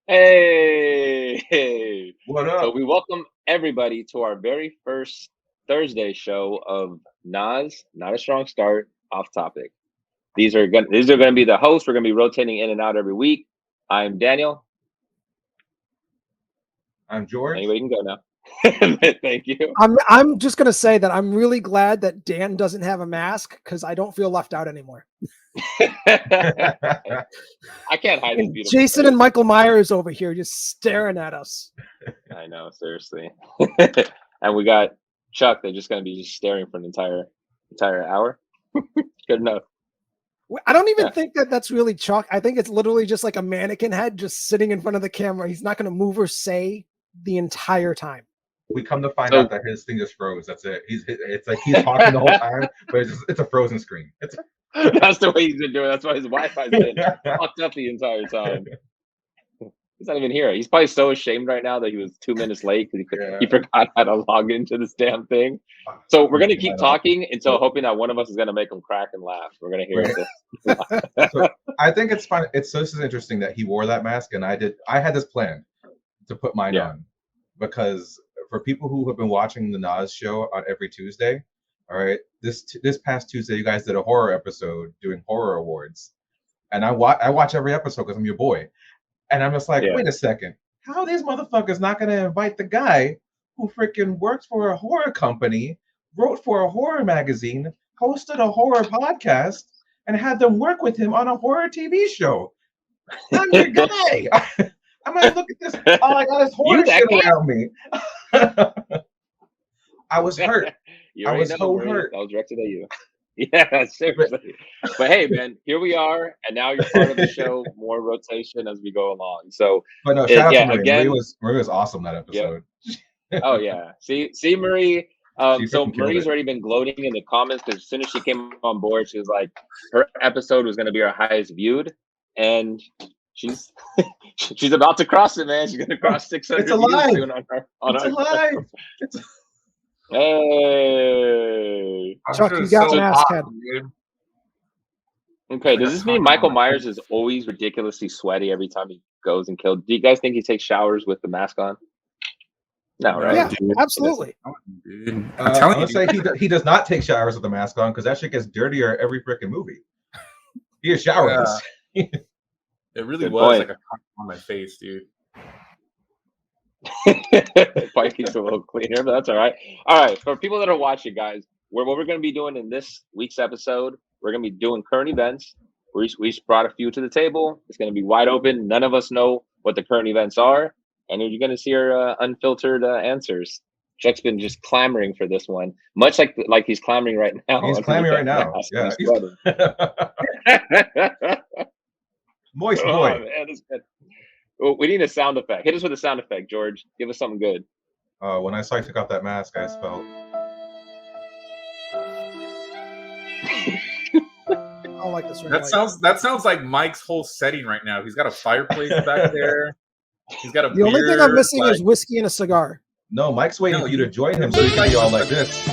Hey! What up? So we welcome everybody to our very first Thursday show of Nas, Not a Strong Start, Off Topic. These are going to be the hosts. We're going to be rotating in and out every week. I'm Daniel. I'm George. Anyway, you can go now. Thank you. I'm just gonna say that I'm really glad that Dan doesn't have a mask because I don't feel left out anymore. I can't hide this beautiful Jason face. and Michael Myers over here just staring at us. I know, seriously. And we got Chuck. They're just going to be just staring for an entire hour. Good enough. I don't even think that's really Chuck. I think it's literally just like a mannequin head just sitting in front of the camera. He's not going to move or say the entire time. We come to find out that his thing just froze. That's it. It's like he's talking the whole time, but it's a frozen screen. That's the way he's been doing. That's why his Wi-Fi's been fucked up the entire time. He's not even here. He's probably so ashamed right now that he was 2 minutes late because he forgot how to log into this damn thing. So we're gonna keep talking until hoping that one of us is gonna make him crack and laugh. We're gonna hear it. So I think it's fun. This is interesting that he wore that mask, and I had this plan to put mine on because for people who have been watching the Nas show on every Tuesday, all right, this past Tuesday you guys did a horror episode doing horror awards, and I watch every episode because I'm your boy, and I'm just like, wait a second, how are these motherfuckers not going to invite the guy who freaking works for a horror company, wrote for a horror magazine, hosted a horror podcast, and had them work with him on a horror TV show? I'm your guy. I'm like, look at this. All I got is horror shit around me. I was hurt. I was so hurt. I was directed at you. Yeah, seriously. But hey, man, here we are, and now you're part of the show. More rotation as we go along. So, but no, shout out to Marie. Again, Marie was awesome that episode. Yeah. Oh yeah. See, Marie. So Marie's already been gloating in the comments because as soon as she came on board, she was like, her episode was going to be our highest viewed, and she's about to cross it, man. She's going to cross 600 views soon on it's alive. Hey, Chuck, you got mask head. Okay, does this mean Michael Myers is always ridiculously sweaty every time he goes and kills? Do you guys think he takes showers with the mask on? No, right? Yeah, absolutely. Dude, I'm telling you, say he does not take showers with the mask on because that shit gets dirtier every freaking movie. He has showers. It really was like a on my face, dude. Probably keeps it a little cleaner, but that's all right. All right, for people that are watching, guys, what we're going to be doing in this week's episode, we're going to be doing current events. We brought a few to the table. It's going to be wide open. None of us know what the current events are, and you're going to see our unfiltered answers. Chuck's been just clamoring for this one, much like he's clamoring right now. He's clamoring right now. Yeah. Moist boy. Oh, man, we need a sound effect. Hit us with a sound effect, George. Give us something good. When I saw you took off that mask, I felt. I don't like this. That sounds like Mike's whole setting right now. He's got a fireplace back there. He's got a. The only thing I'm missing is whiskey and a cigar. No, Mike's waiting for you to join him so he can be all like this.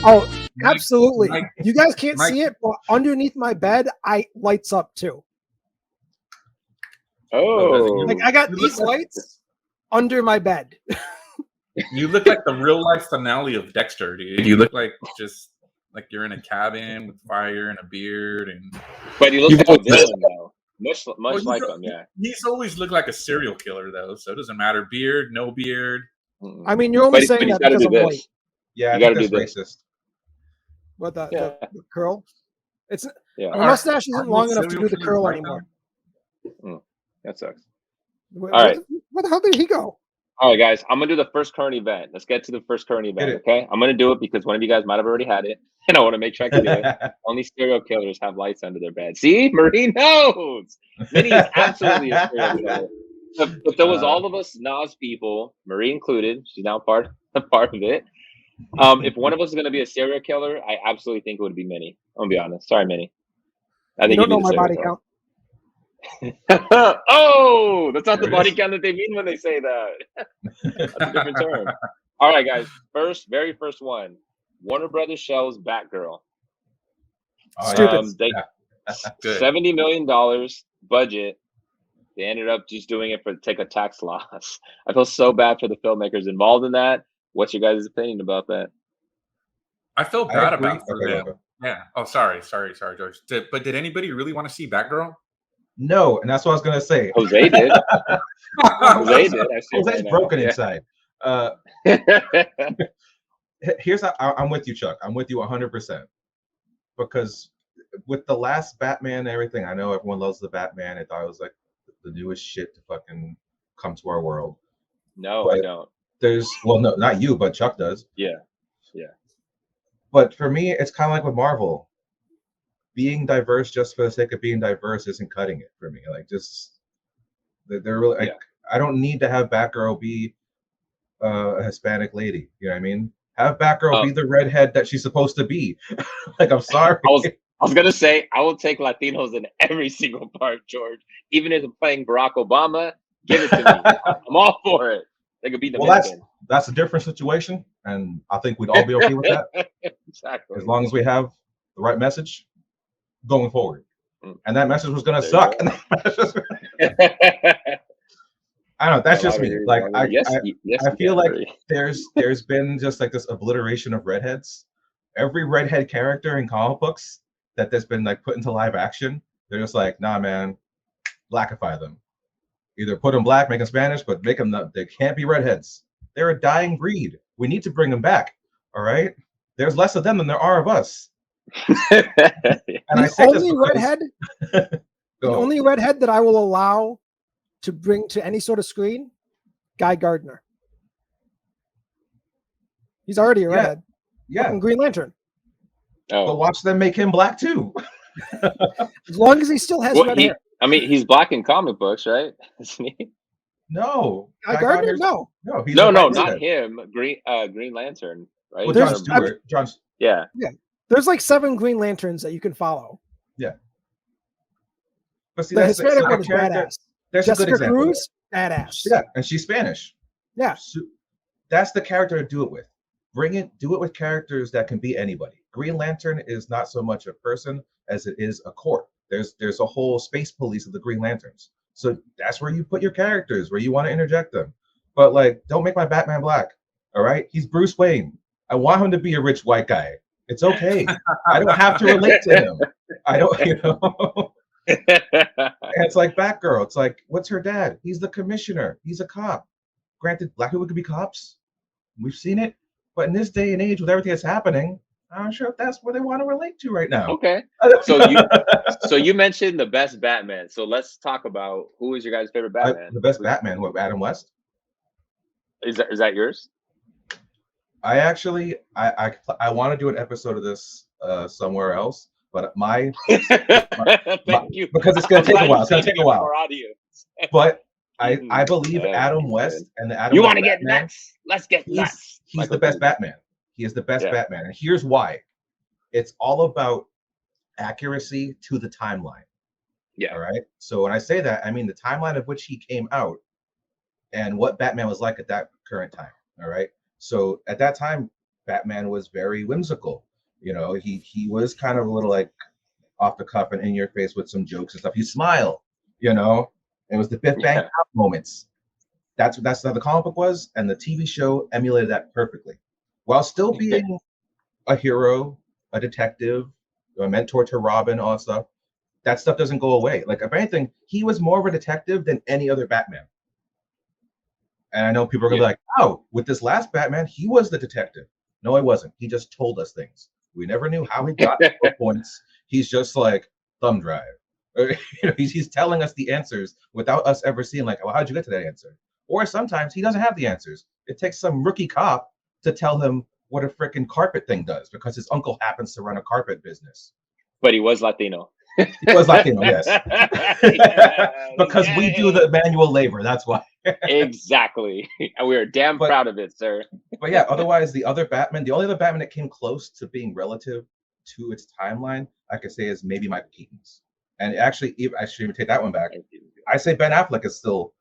Oh, absolutely. You guys can't see it, but underneath my bed, I lights up too. Oh, like I got these lights under my bed. You look like the real life finale of Dexter, dude. You look like just like you're in a cabin with fire and a beard, and but you look like a villain though. Much like him, yeah. He's always looked like a serial killer though, so it doesn't matter. Beard, no beard. I mean, you're only saying that because I'm white. Yeah, you got to do this. Racist. What the curl? It's my mustache isn't long enough to do the curl anymore. That sucks. All right, where the hell did he go? All right, guys, I'm gonna do the first current event. Let's get to the first current event, okay? I'm gonna do it because one of you guys might have already had it, and I want to make sure I can do it. Only serial killers have lights under their bed. See, Marie knows. Minnie is absolutely a serial killer. If there was all of us Nas people, Marie included, she's now part of it. If one of us is gonna be a serial killer, I absolutely think it would be Minnie. I'm gonna be honest. Sorry, Minnie. I think you don't know my body count. Oh, that's not the body count that they mean when they say that. That's a different term. All right, guys. Very first one. Warner Brothers shows Batgirl. Stupid. They $70 million budget. They ended up just doing it to take a tax loss. I feel so bad for the filmmakers involved in that. What's your guys' opinion about that? I feel bad about them. Yeah. Oh, sorry, George. But did anybody really want to see Batgirl? No, and that's what I was gonna say. Jose did. Jose did. Jose's broken inside. Here's how I'm with you, Chuck. I'm with you 100%. Because with the last Batman and everything, I know everyone loves the Batman. I thought it was like the newest shit to fucking come to our world. No, but I don't. No, not you, but Chuck does. Yeah. But for me, it's kind of like with Marvel. Being diverse just for the sake of being diverse isn't cutting it for me. Like, just they're really. Like, I don't need to have Batgirl be a Hispanic lady. You know what I mean? Have Batgirl be the redhead that she's supposed to be. Like, I'm sorry. I was gonna say I will take Latinos in every single part, George. Even if I'm playing Barack Obama, give it to me. I'm all for it. They could be the that's a different situation, and I think we'd all be okay with that. Exactly. As long as we have the right message going forward. And that message was gonna suck. I don't know. That's just me. Like, I feel like there's been just like this obliteration of redheads. Every redhead character in comic books that's been like put into live action, they're just like, nah, man, blackify them. Either put them black, make them Spanish, but make them they can't be redheads. They're a dying breed. We need to bring them back. All right. There's less of them than there are of us. And I say only redhead. The only redhead that I will allow to bring to any sort of screen, Guy Gardner. He's already a redhead. Yeah. Fucking Green Lantern. Oh. But watch them make him black too. As long as he still has red hair. I mean, he's black in comic books, right? Isn't he? No. Guy Gardner? No, not him. Green Lantern, right? Well, John Stewart. Yeah. There's like 7 Green Lanterns that you can follow. Yeah. But see, the Hispanic one is badass. Jessica Cruz, badass. Yeah, and she's Spanish. Yeah. So that's the character to do it with. Do it with characters that can be anybody. Green Lantern is not so much a person as it is a corp. There's a whole space police of the Green Lanterns. So that's where you put your characters, where you want to interject them. But like, don't make my Batman black. All right? He's Bruce Wayne. I want him to be a rich white guy. It's okay. I don't have to relate to him. I don't, And it's like Batgirl. It's like, what's her dad? He's the commissioner. He's a cop. Granted, black people could be cops. We've seen it. But in this day and age, with everything that's happening, I'm not sure if that's what they want to relate to right now. Okay. So you mentioned the best Batman. So let's talk about who is your guys' favorite Batman. The best Batman, what, Adam West? Is that yours? I actually I want to do an episode of this somewhere else, but my Thank you. Because it's gonna take a while. It's gonna take a while. Our audience. But I believe Adam West and the Adam. You want to get nuts? Let's get nuts. He's the best Batman. He is the best Batman, and here's why. It's all about accuracy to the timeline. Yeah. All right. So when I say that, I mean the timeline of which he came out, and what Batman was like at that current time. All right. So at that time, Batman was very whimsical. He was kind of a little like off the cuff and in your face with some jokes and stuff. He smiled. It was the Biff Bang Out moments. That's how the comic book was, and the TV show emulated that perfectly, while still being a hero, a detective, a mentor to Robin, all that stuff. That stuff doesn't go away. Like, if anything, he was more of a detective than any other Batman. And I know people are gonna be like, "Oh, with this last Batman, he was the detective." No, he wasn't. He just told us things. We never knew how he got the points. He's just like thumb drive. He's telling us the answers without us ever seeing, like, well, how'd you get to that answer? Or sometimes he doesn't have the answers. It takes some rookie cop to tell him what a freaking carpet thing does because his uncle happens to run a carpet business. But he was Latino. He was Latino, yes. Because we do the manual labor. That's why. Exactly. And we are damn proud of it, sir. But yeah, otherwise, the only other Batman that came close to being relative to its timeline, I could say, is maybe Michael Keaton's. And actually, I should even take that one back. I say Ben Affleck is still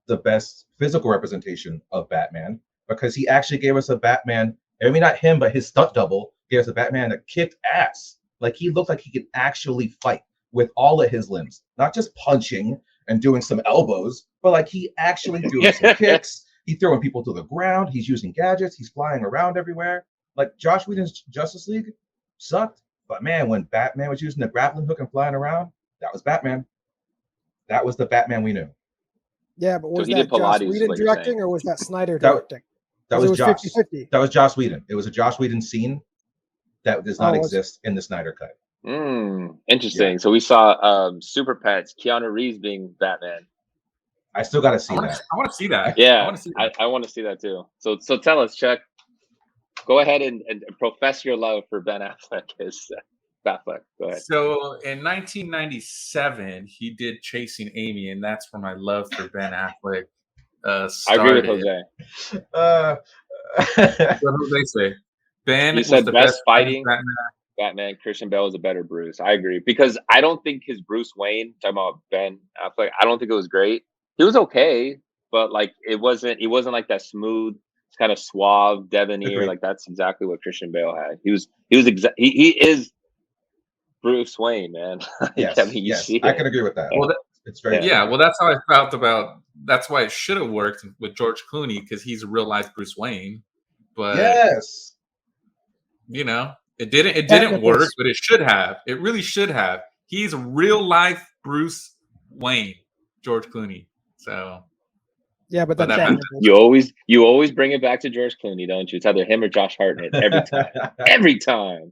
the best physical representation of Batman because he actually gave us a Batman. I mean, not him, but his stunt double gave us a Batman that kicked ass. Like he looked like he could actually fight with all of his limbs, not just punching and doing some elbows, but like he actually doing some kicks. He's throwing people to the ground. He's using gadgets. He's flying around everywhere. Like Josh Whedon's Justice League sucked, but man, when Batman was using the grappling hook and flying around, that was Batman. That was the Batman we knew. Yeah, but was he that did Pilates, Joss Whedon what you're directing, saying. or was that Snyder directing? That was Joss. 50-50. That was Joss Whedon. It was a Joss Whedon scene that does not exist in the Snyder cut. Interesting. Yeah. So we saw Super Pets, Keanu Reeves being Batman. I still got to see that. I want to see that. Yeah, I want to see that too. So tell us, Chuck. Go ahead and profess your love for Ben Affleck as Batfleck. Go ahead. So in 1997, he did Chasing Amy, and that's where my love for Ben Affleck started. I agree with Jose. What do they say? Ben you said the best fighting Batman. Christian Bale is a better Bruce. I agree, because I don't think his Bruce Wayne, talking about Ben Affleck, I don't think it was great. He was okay, but like he wasn't like that smooth, kind of suave, debonair. Like that's exactly what Christian Bale had. He is Bruce Wayne, man. Yes, I mean, I can agree with that. Well, it's very well, that's how I felt about. That's why it should have worked with George Clooney, because he's a real life Bruce Wayne. But yes, you know, it didn't work, but it should have. It really should have. He's a real life Bruce Wayne, George Clooney. So yeah, but you always bring it back to George Clooney, don't you? It's either him or Josh Hartnett every time. Every time.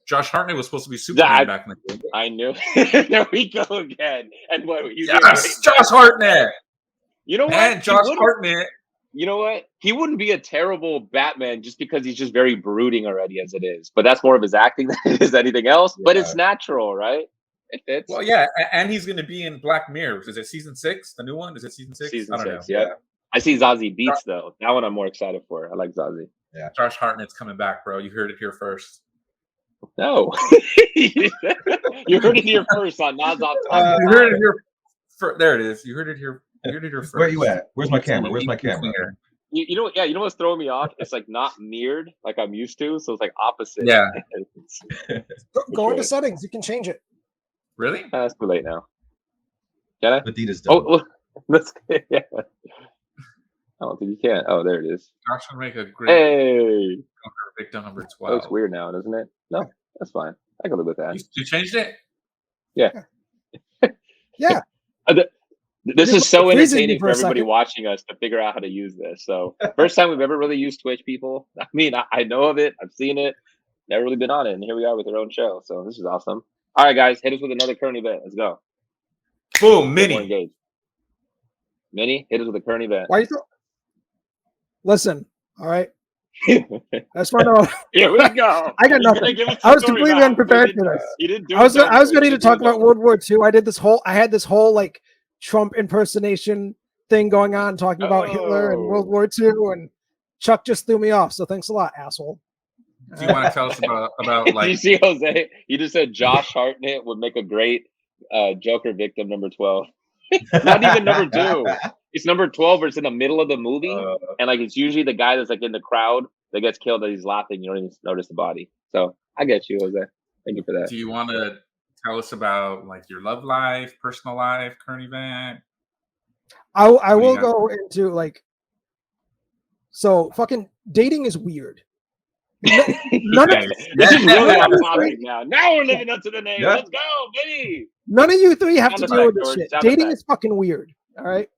Josh Hartnett was supposed to be Superman back in the day. I knew. There we go again. And what you Josh Hartnett. You know what? And Josh Hartnett. You know what? He wouldn't be a terrible Batman just because he's just very brooding already as it is. But that's more of his acting than it is anything else. Yeah. But it's natural, right? It fits. Well, yeah, and he's going to be in Black Mirror. Is it season 6? The new one? Is it season 6? Season 6, yeah. I see Zazie Beetz, though. That one I'm more excited for. I like Zazie. Yeah. Josh Hartnett's coming back, bro. You heard it here first. No. You heard it here first on Nas Off Top. You heard it here. There it is. You heard it here. You heard it here first. Where you at? Where's my camera? Where's my camera? You know what? Yeah, you know what's throwing me off? It's like not mirrored like I'm used to, so it's like opposite. Yeah. Go into settings. You can change it. Really? That's too late now. Can I? Adidas done. Oh, let's. Yeah. I don't think you can. Oh, there it is. Josh will make a great victim number 12. That looks weird now, doesn't it? No, that's fine. I can live with that. You changed it? Yeah. Yeah. This is so entertaining for everybody watching us to figure out how to use this. So first time we've ever really used Twitch, people. I mean, I know of it. I've seen it. Never really been on it. And here we are with our own show. So this is awesome. All right, guys, hit us with another current event. Let's go. Boom, Mini. Mini, hit us with a current event. Why you Listen, all right. That's fine. Here we go. I got nothing. I was completely unprepared for this. You didn't do I was ready to talk about World War II. I had this whole like Trump impersonation thing going on, talking about Hitler and World War II, and Chuck just threw me off. So thanks a lot, asshole. Do you want to tell us about like? You see, Jose? You just said Josh Hartnett would make a great Joker victim number 12. Not even number 2. It's number 12, where it's in the middle of the movie, and like it's usually the guy that's like in the crowd that gets killed that he's laughing. You don't even notice the body. So I get you, Jose. Thank you for that. Do you want to tell us about like your love life, personal life, current event? I will go into like, so fucking dating is weird. None of this is really on topic now. Now we're living up to the name. Yeah. Let's go, Vinny. None of you three have to deal with this shit. Dating is fucking weird. All right.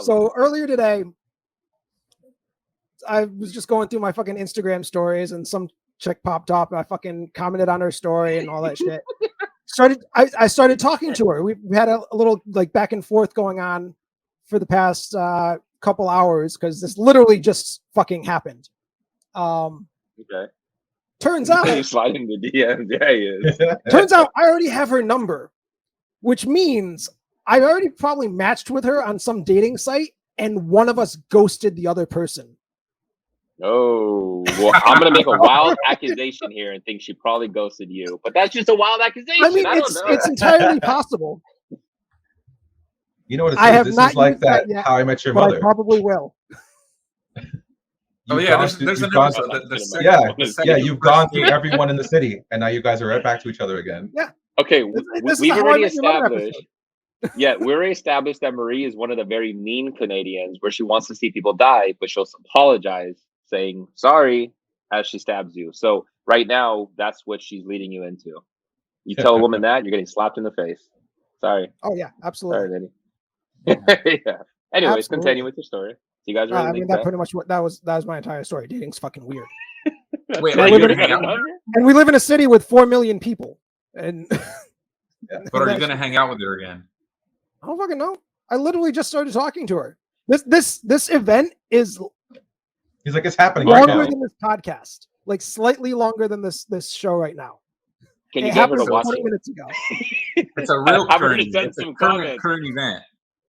So earlier today, I was just going through my fucking Instagram stories, and some chick popped up, and I fucking commented on her story and all that shit. I started talking to her. We had a little like back and forth going on for the past couple hours, because this literally just fucking happened. Okay. Turns out you slide into DMs. Yeah, he is. Turns out I already have her number, which means I already probably matched with her on some dating site, and one of us ghosted the other person. Oh, well, I'm gonna make a wild accusation here and think she probably ghosted you, but that's just a wild accusation. I mean, it's entirely possible. You know what it is? This is like that How I Met Your Mother. I probably will. there's an episode. You've gone through everyone in the city, and now you guys are right back to each other again. Yeah. Okay, we've already established. Yeah, we already established that Marie is one of the very mean Canadians, where she wants to see people die, but she'll apologize, saying sorry as she stabs you. So right now, that's what she's leading you into. You tell a woman that, you're getting slapped in the face. Sorry. Oh yeah, absolutely. Sorry, Vinny. Yeah. Anyways, continue with your story. You guys are. I mean, that pretty much that was my entire story. Dating's fucking weird. Wait, are you gonna hang out with her? And we live in a city with 4 million people. And but are you gonna hang out with her again? I don't fucking know. I literally just started talking to her. This event is. He's like, it's happening longer than this podcast. Like slightly longer than this show right now. Can you get her to watch 20 it? minutes ago. It's a real current event.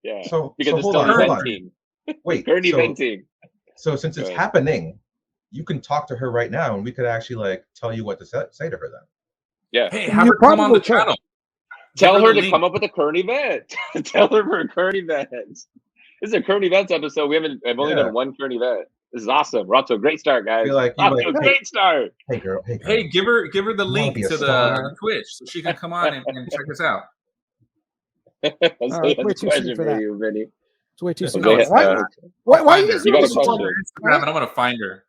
Yeah. So because it's hold still on. eventing. Wait. Current eventing. So since it's happening, you can talk to her right now, and we could actually like tell you what to say to her then. Yeah. Hey, have her come on the channel. Tell her to come up with a current event. Tell her for a current event. This is a current events episode. I've only done one current event. This is awesome. We're off to a great start, guys. Great start. Hey, girl. Hey, give her the link to the Twitch so she can come on and check us out. Way too soon for that. You, Vinny. It's way too soon. Why are you guys doing this? I'm gonna find her.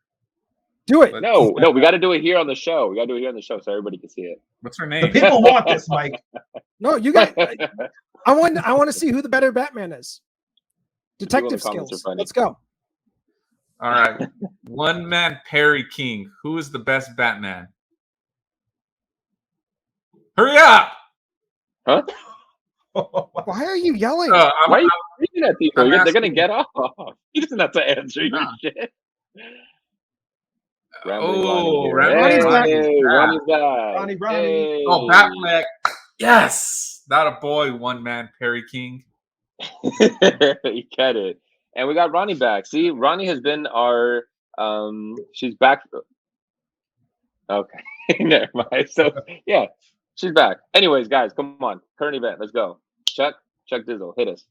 Do it. No, we got to do it here on the show. We got to do it here on the show so everybody can see it. What's her name? The people want this, Mike. No, you guys. I want to see who the better Batman is. Detective skills. Let's go. All right. One man Perry King. Who is the best Batman? Hurry up! Huh? Why are you yelling? Why are you screaming at people? They're going to get off. He doesn't have to answer your shit. Ronnie's back. Ronnie. Hey. Oh, Batman. Yes. Not a boy, one man Perry King. You get it. And we got Ronnie back. See, Ronnie has been our she's back. Okay. Never mind. So yeah, she's back. Anyways, guys, come on. Current event. Let's go. Chuck Dizzle, hit us.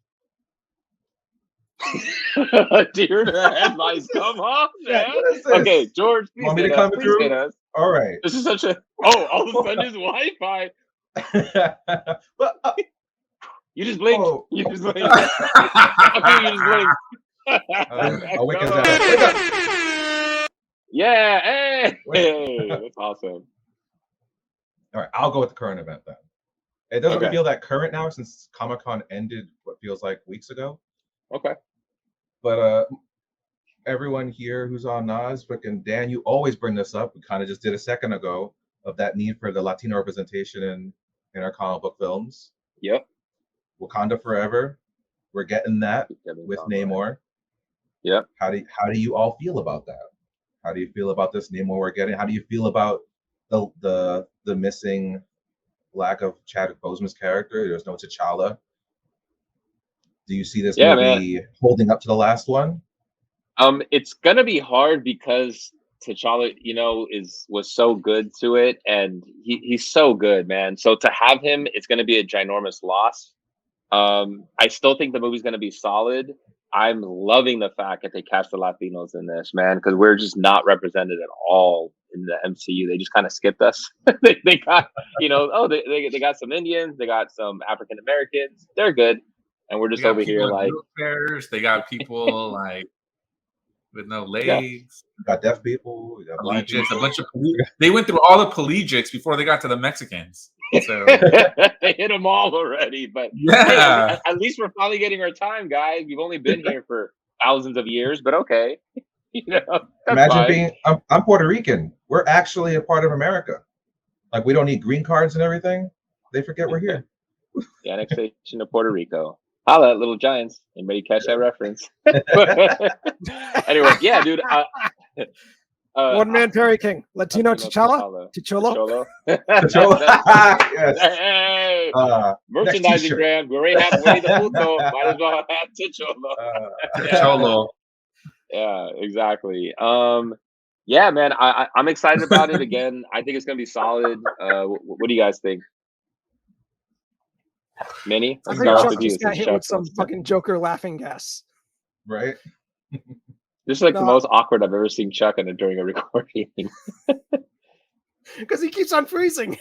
Dear the headlines, come on, man. Okay, George, please want me to come through? Hit us. All right. This is such a all of a sudden his Wi-Fi. You just blinked. Oh. You just blinked. You just blinked. I'll wake us up. Yeah, hey, that's awesome. All right, I'll go with the current event then. It doesn't feel that current now since Comic-Con ended what feels like weeks ago. Okay. But everyone here who's on Nas, and Dan, you always bring this up. We kind of just did a second ago of that need for the Latino representation in our comic book films. Yep. Wakanda Forever. We're getting that with Namor. Yep. How do you all feel about that? How do you feel about this Namor we're getting? How do you feel about the missing lack of Chadwick Boseman's character? There's no T'Challa. Do you see this movie holding up to the last one? It's gonna be hard because T'Challa, was so good to it, and he's so good, man. So to have him, it's gonna be a ginormous loss. I still think the movie's gonna be solid. I'm loving the fact that they cast the Latinos in this, man, because we're just not represented at all in the MCU. They just kind of skipped us. they got, they got some Indians, they got some African Americans. They're good, and we're just over here like they got people like with no legs. Yeah. We got deaf people. We got blind people. A bunch of they went through all the Pelagics before they got to the Mexicans. So they hit them all already, but yeah, at least we're finally getting our time, guys. We've only been here for thousands of years, but okay. Imagine I'm Puerto Rican. We're actually a part of America. Like, we don't need green cards and everything. They forget we're here. The annexation of Puerto Rico. Holla at Little Giants. Anybody catch that reference? Anyway, yeah, dude. One man Perry King. Latino T'Challa? T'Cholo. Yes. Hey, merchandising brand. We already have Winnie the Pooh. Might as well have T'Cholo. Yeah, exactly. Yeah, man. I'm excited about it again. I think it's gonna be solid. What do you guys think? Minnie? I think Chuck just got hit with some fucking Joker laughing gas. Right? This is like the most awkward I've ever seen Chuck during a recording. Because he keeps on freezing.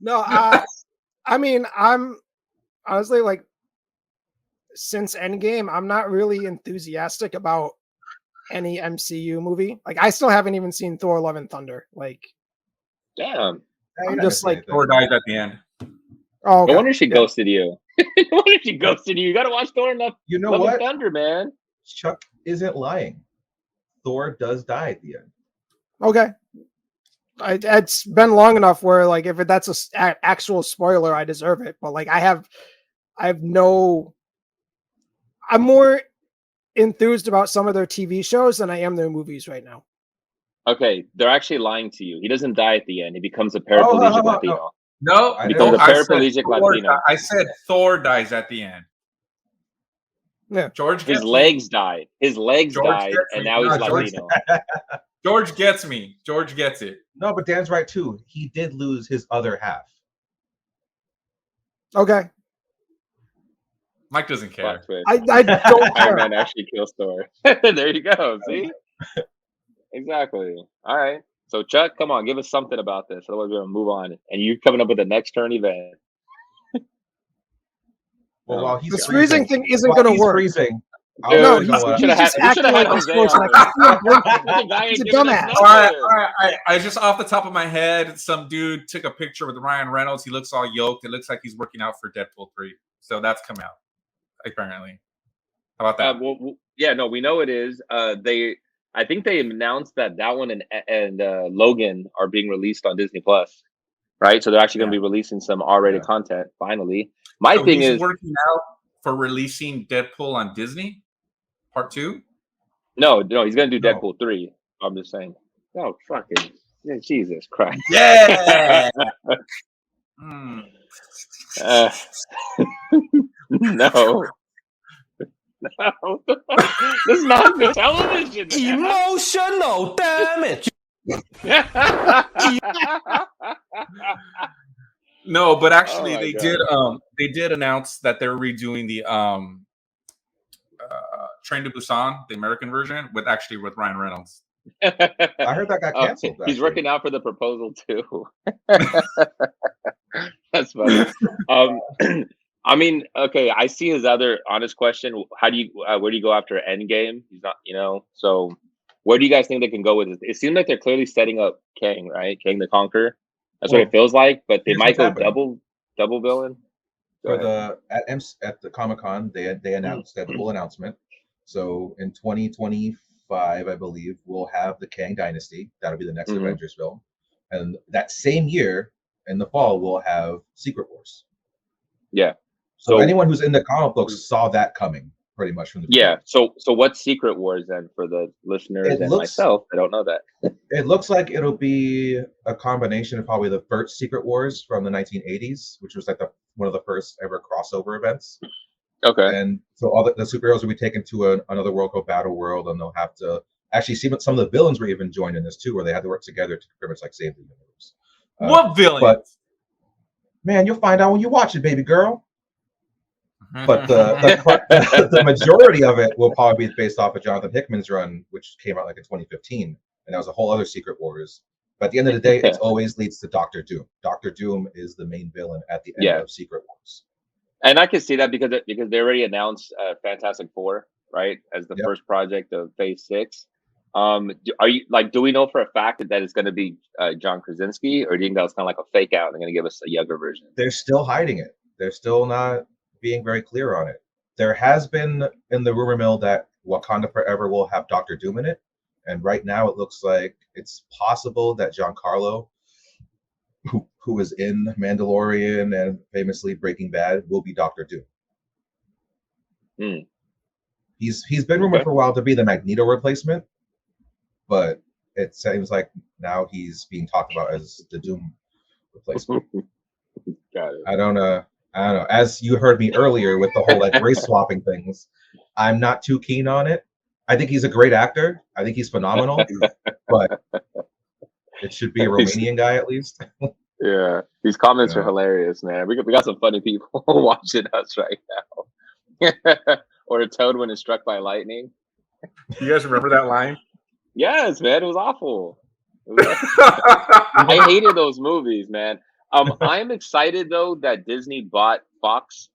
No, I mean, I'm honestly like, since Endgame, I'm not really enthusiastic about any MCU movie. Like, I still haven't even seen Thor: Love and Thunder. Like, damn, I'm just like, Thor dies at the end. Oh, okay. No wonder she ghosted you. No wonder she ghosted you. You got to watch Thor: Love and Thunder, man. Chuck isn't lying. Thor does die at the end. Okay. It's been long enough where, like, if that's an actual spoiler, I deserve it. But like, I'm more enthused about some of their TV shows than I am their movies right now. Okay, they're actually lying to you. He doesn't die at the end. He becomes a paraplegic Latino. No, he becomes a paraplegic Latino. I said Thor dies at the end. Yeah, His legs died. His legs died, and now he's Latino. George gets me. George gets it. No, but Dan's right too. He did lose his other half. Okay. Mike doesn't care. I don't care. Iron Man actually kills Thor. There you go. See? Exactly. All right. So Chuck, come on, give us something about this. Otherwise, we're gonna move on. And you coming up with the next turn event. Well, while he's this freezing thing isn't gonna work. Freezing. Dude, no, he's just acting like he's frozen. He's a dumbass. I just off the top of my head, some dude took a picture with Ryan Reynolds. He looks all yoked. It looks like he's working out for Deadpool 3. So that's come out, apparently. How about that? Well, yeah, no, we know it is. I think they announced that one and Logan are being released on Disney Plus, right? So they're actually going to be releasing some R-rated content finally. My thing is working out for releasing Deadpool on Disney Part 2. No, he's going to do Deadpool 3. I'm just saying. Oh, fucking Jesus Christ! Yeah. No. No, this is not good television. Emotional damage. No, but actually, they did announce that they're redoing the Train to Busan, the American version, with Ryan Reynolds. I heard that got canceled. He's working out for the proposal too. That's funny. I mean, okay, I see his other honest question. How do you, where do you go after Endgame? He's not, so where do you guys think they can go with it? It seems like they're clearly setting up Kang, right? Kang the Conqueror. That's what it feels like, but they might go double villain. For at the Comic-Con, they announced that full announcement. So in 2025, I believe, we'll have the Kang Dynasty. That'll be the next Avengers film. And that same year, in the fall, we'll have Secret Wars. Yeah. So anyone who's in the comic books saw that coming pretty much from the beginning. So what's Secret Wars then for the listeners and myself? I don't know that. It looks like it'll be a combination of probably the first Secret Wars from the 1980s, which was like one of the first ever crossover events. Okay. And so all the superheroes will be taken to another world called Battle World, and they'll have to actually see some of the villains were even joined in this too, where they had to work together to pretty much like save the universe. What villains? But man, you'll find out when you watch it, baby girl. But the majority of it will probably be based off of Jonathan Hickman's run, which came out like in 2015, and that was a whole other Secret Wars. But at the end of the day, it always leads to Doctor Doom. Doctor Doom is the main villain at the end of Secret Wars. And I can see that because they already announced Fantastic Four, right, as the first project of Phase 6. Do we know for a fact that it's going to be John Krasinski, or do you think that was kind of like a fake out? They're going to give us a younger version. They're still hiding it. They're still not being very clear on it. There has been in the rumor mill that Wakanda Forever will have Doctor Doom in it, and right now it looks like it's possible that Giancarlo, who is in Mandalorian and famously Breaking Bad, will be Doctor Doom. He's been rumored for a while to be the Magneto replacement, but it seems like now he's being talked about as the Doom replacement. Got it. I don't know. As you heard me earlier with the whole like race swapping things, I'm not too keen on it. I think he's a great actor. I think he's phenomenal, but it should be a Romanian guy at least. Yeah, these comments are hilarious, man. We got some funny people watching us right now. Or a toad when it's struck by lightning. You guys remember that line? Yes, man, it was awful. I hated those movies, man. I'm excited though that Disney bought Fox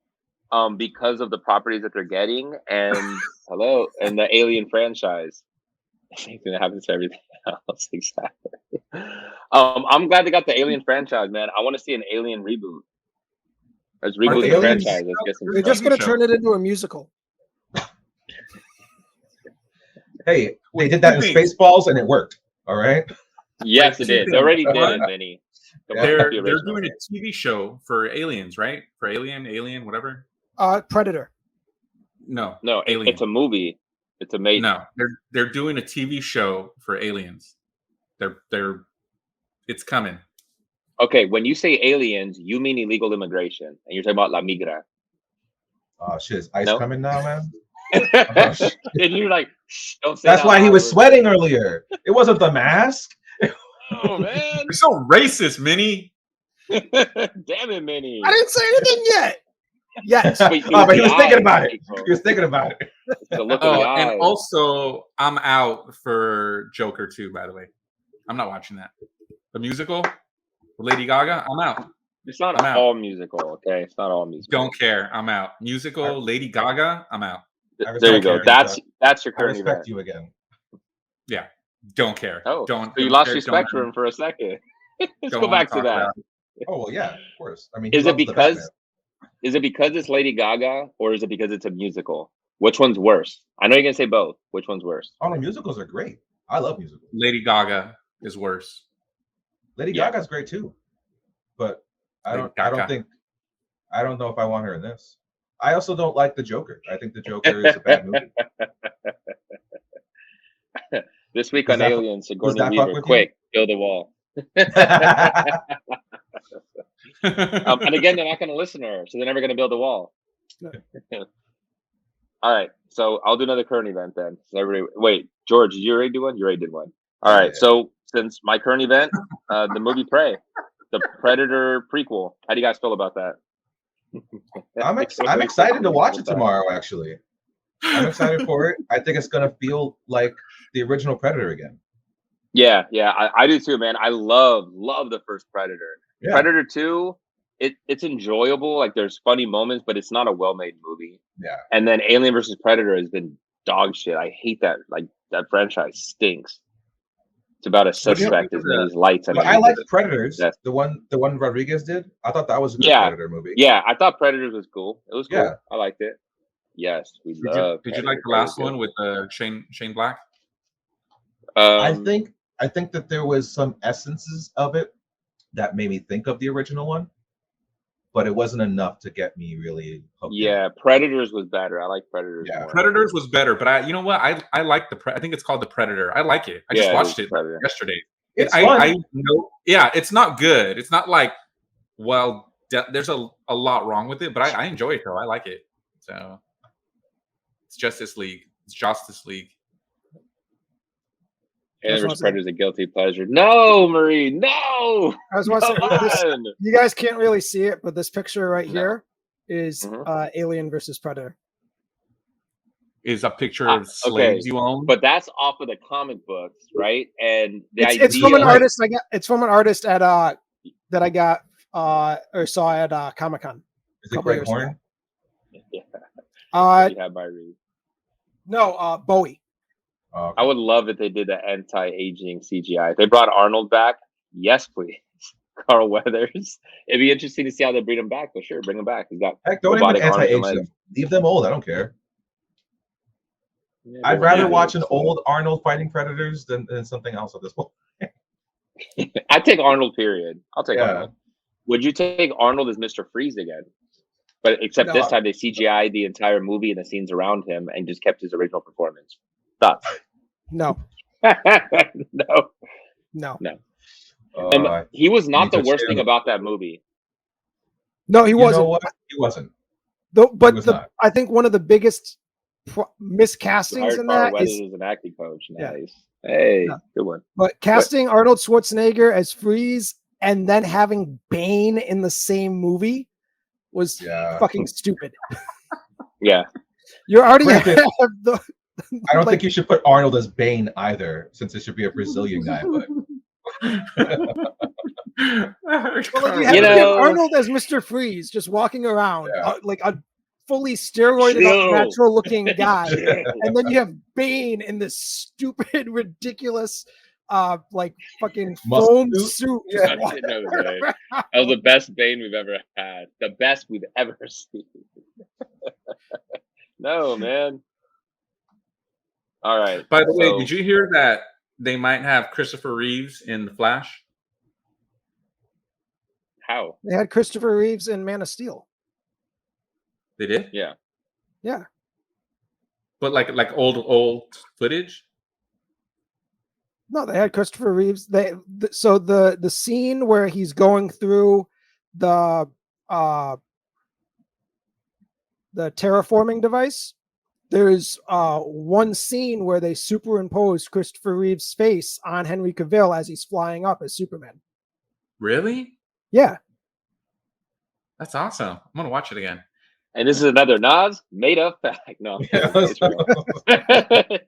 because of the properties that they're getting and and the Alien franchise. Same thing that happens to everything else, exactly. I'm glad they got the Alien franchise, man. I want to see an Alien reboot. Let's reboot the franchise. Let's get some. They're just gonna turn it into a musical. Hey, they did that in Spaceballs and it worked. All right. Yes, it did. They already did it, Vinny. They're doing a TV show for aliens, right? For Alien, whatever. Predator. No, Alien. It's a movie. It's amazing. No, they're doing a TV show for aliens. It's coming. Okay, when you say aliens, you mean illegal immigration, and you're talking about La Migra. Oh shit! Is ICE coming now, man? And you're like, shh, don't say that's why he was sweating earlier. It wasn't the mask. Oh man, you're so racist, Minnie. Damn it, Minnie. I didn't say anything yet. Yes, but he was thinking about it. He was thinking about it. And also, I'm out for Joker 2. By the way, I'm not watching that. The musical, Lady Gaga. I'm out. It's not all musical, okay? It's not all musical. Don't care. I'm out. Musical, Lady Gaga. I'm out. There you go. That's your current I respect you again. Yeah. Don't care. Oh, don't. So you lost respect for him for a second. Let's go back to that. Oh well, yeah, of course. I mean, is it because it's Lady Gaga or is it because it's a musical? Which one's worse? I know you're gonna say both. Which one's worse? Oh, no, musicals are great. I love musicals. Lady Gaga is worse. Lady Gaga's great too, but I don't know if I want her in this. I also don't like the Joker. I think the Joker is a bad movie. This week on Aliens, Sigourney Weaver, quick, build a wall. And again, they're not going to listen to her, so they're never going to build a wall. All right, so I'll do another current event then. So wait, George, did you already do one? You already did one. All right, so since my current event, the movie Prey, the Predator prequel. How do you guys feel about that? I'm excited to watch it tomorrow, actually. I'm excited for it. I think it's going to feel like the original Predator again. Yeah, I do too, man. I love the first Predator. Yeah. Predator 2, it's enjoyable. Like there's funny moments, but it's not a well-made movie. Yeah. And then Alien versus Predator has been dog shit. I hate that. Like that franchise stinks. It's about a suspect that needs lights. I like Predators. Yes. The one Rodriguez did. I thought that was a good Predator movie. Yeah, I thought Predators was cool. It was cool. Yeah. I liked it. Yes, Did you like the last one with Shane Black? I think that there was some essences of it that made me think of the original one, but it wasn't enough to get me really hooked. Yeah, Predators was better. I like Predators. Yeah, more. Predators was better, but you know what? I like I think it's called The Predator. I like it. I just watched it yesterday. I know. Yeah, it's not good. It's not like there's a lot wrong with it, but I enjoy it though. I like it. So it's Justice League. It's Justice League. Alien vs. Predator is a guilty pleasure. No, Marie, no. I was watching this. You guys can't really see it, but this picture right here is Alien versus Predator. Is a picture of slaves you own, but that's off of the comic books, right? And it's from an artist. It's from an artist at that I got or saw at Comic-Con. Is it Greg Horn? Yeah. By Reeves. No, Bowie. Okay. I would love if they did the anti-aging CGI. If they brought Arnold back, yes, please. Carl Weathers. It'd be interesting to see how they bring him back. But sure, bring him back. He's got don't even anti-age them. Leave them old. I don't care. Yeah, I'd rather watch an old Arnold fighting predators than something else at this point. I'd take Arnold. Period. I'll take Arnold. Would you take Arnold as Mr. Freeze again? But except this time they CGI'd the entire movie and the scenes around him and just kept his original performance. Stop. No. No. He was not the worst thing about that movie. No, he wasn't. You know what? He wasn't. I think one of the biggest miscastings in that is an acting coach. Nice. Yeah. Hey, good one. But casting Arnold Schwarzenegger as Freeze and then having Bane in the same movie was fucking stupid. Yeah. You already have the. I don't think you should put Arnold as Bane either, since it should be a Brazilian guy. But well, you have Arnold as Mr. Freeze, just walking around like a fully steroided up, natural looking guy, and then you have Bane in this stupid, ridiculous, like fucking foam suit. Yeah. That was the best Bane we've ever had. The best we've ever seen. No, man. All right. By the way, did you hear that they might have Christopher Reeves in The Flash? How? They had Christopher Reeves in Man of Steel. They did? Yeah. Yeah. But like old footage? No, they had Christopher Reeves. So the scene where he's going through the terraforming device, there's one scene where they superimposed Christopher Reeve's face on Henry Cavill as he's flying up as Superman. Really? Yeah. That's awesome. I'm gonna watch it again. And this is another Nas made up fact. No, it's real.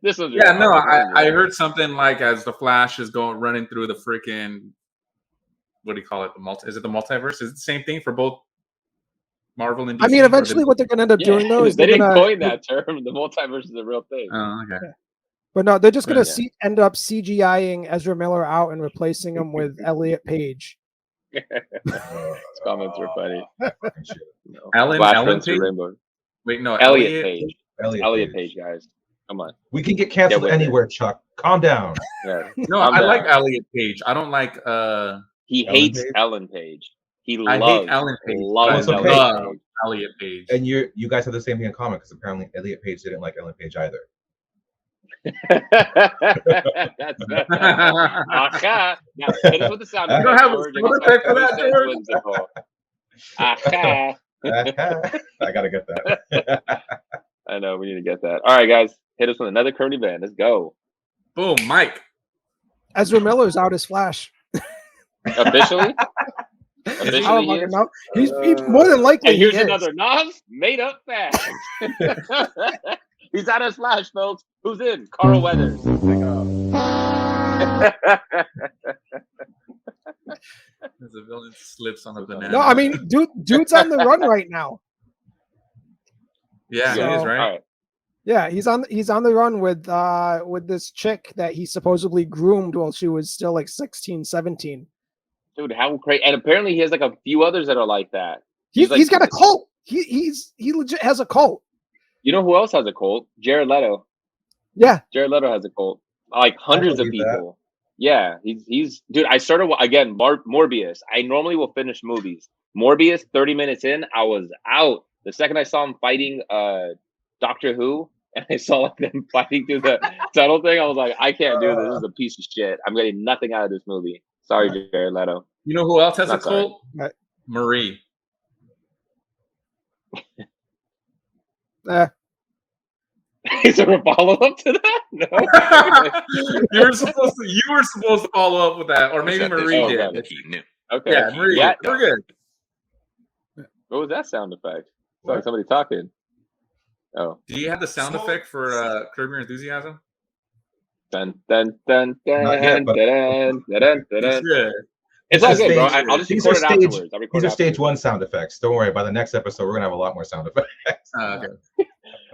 This was real. Yeah, no, I heard something like as the Flash is running through the freaking, what do you call it? Is it the multiverse? Is it the same thing for both Marvel and DC? I mean, eventually what they're going to end up doing though is they didn't coin that term. The multiverse is a real thing. Oh, okay. Yeah. But no, they're just going to end up CGIing Ezra Miller out and replacing him with Elliot Page. His comments were funny. Alan Page? Wait, no, Elliot Page. Elliot Page, guys. Come on. We can get canceled anywhere, Chuck. Calm down. Yeah. No, I like Elliot Page. I don't like he hates Ellen Page. I hate Ellen Page. Loves Elliot Page. And you guys have the same thing in common because apparently Elliot Page didn't like Ellen Page either. That's aha. Now hit us with the sound effect. I don't have a sound effect for that, aha. I gotta get that. I know we need to get that. All right, guys, hit us with another current event. Let's go. Boom, Mike. Ezra Miller's out as Flash. Officially? He's more than likely. And here's another Nas made up fact. He's out as Flash, folks. Who's in? Carl Weathers. The villain slips on a banana. No, I mean, dude's on the run right now. Yeah, he is, right? All right. Yeah, he's on the run with this chick that he supposedly groomed while she was still like 16, 17. Dude, how crazy! And apparently he has like a few others that are like that. He's got a cult. He legit has a cult. You know who else has a cult? Jared Leto. Yeah, Jared Leto has a cult. Like hundreds of people. Yeah, he's dude. I started again. Morbius. I normally will finish movies. Morbius. 30 minutes in, I was out. The second I saw him fighting Doctor Who, and I saw like them fighting through the tunnel thing, I was like, I can't do this. This is a piece of shit. I'm getting nothing out of this movie. Sorry, Jared Leto. You know who else has a cult? Marie. Is there a follow up to that? No. you were supposed to follow up with that, or maybe Marie did. Okay. Yeah, Marie. Yeah, we're good. What was that sound effect? Like somebody talking. Oh. Do you have the sound effect for Curb Your Enthusiasm? Dun dun dun dun dun dun dun dun. It's all good, bro. I'll just record it afterwards. These are stage 1 sound effects. Don't worry. By the next episode, we're gonna have a lot more sound effects. Okay.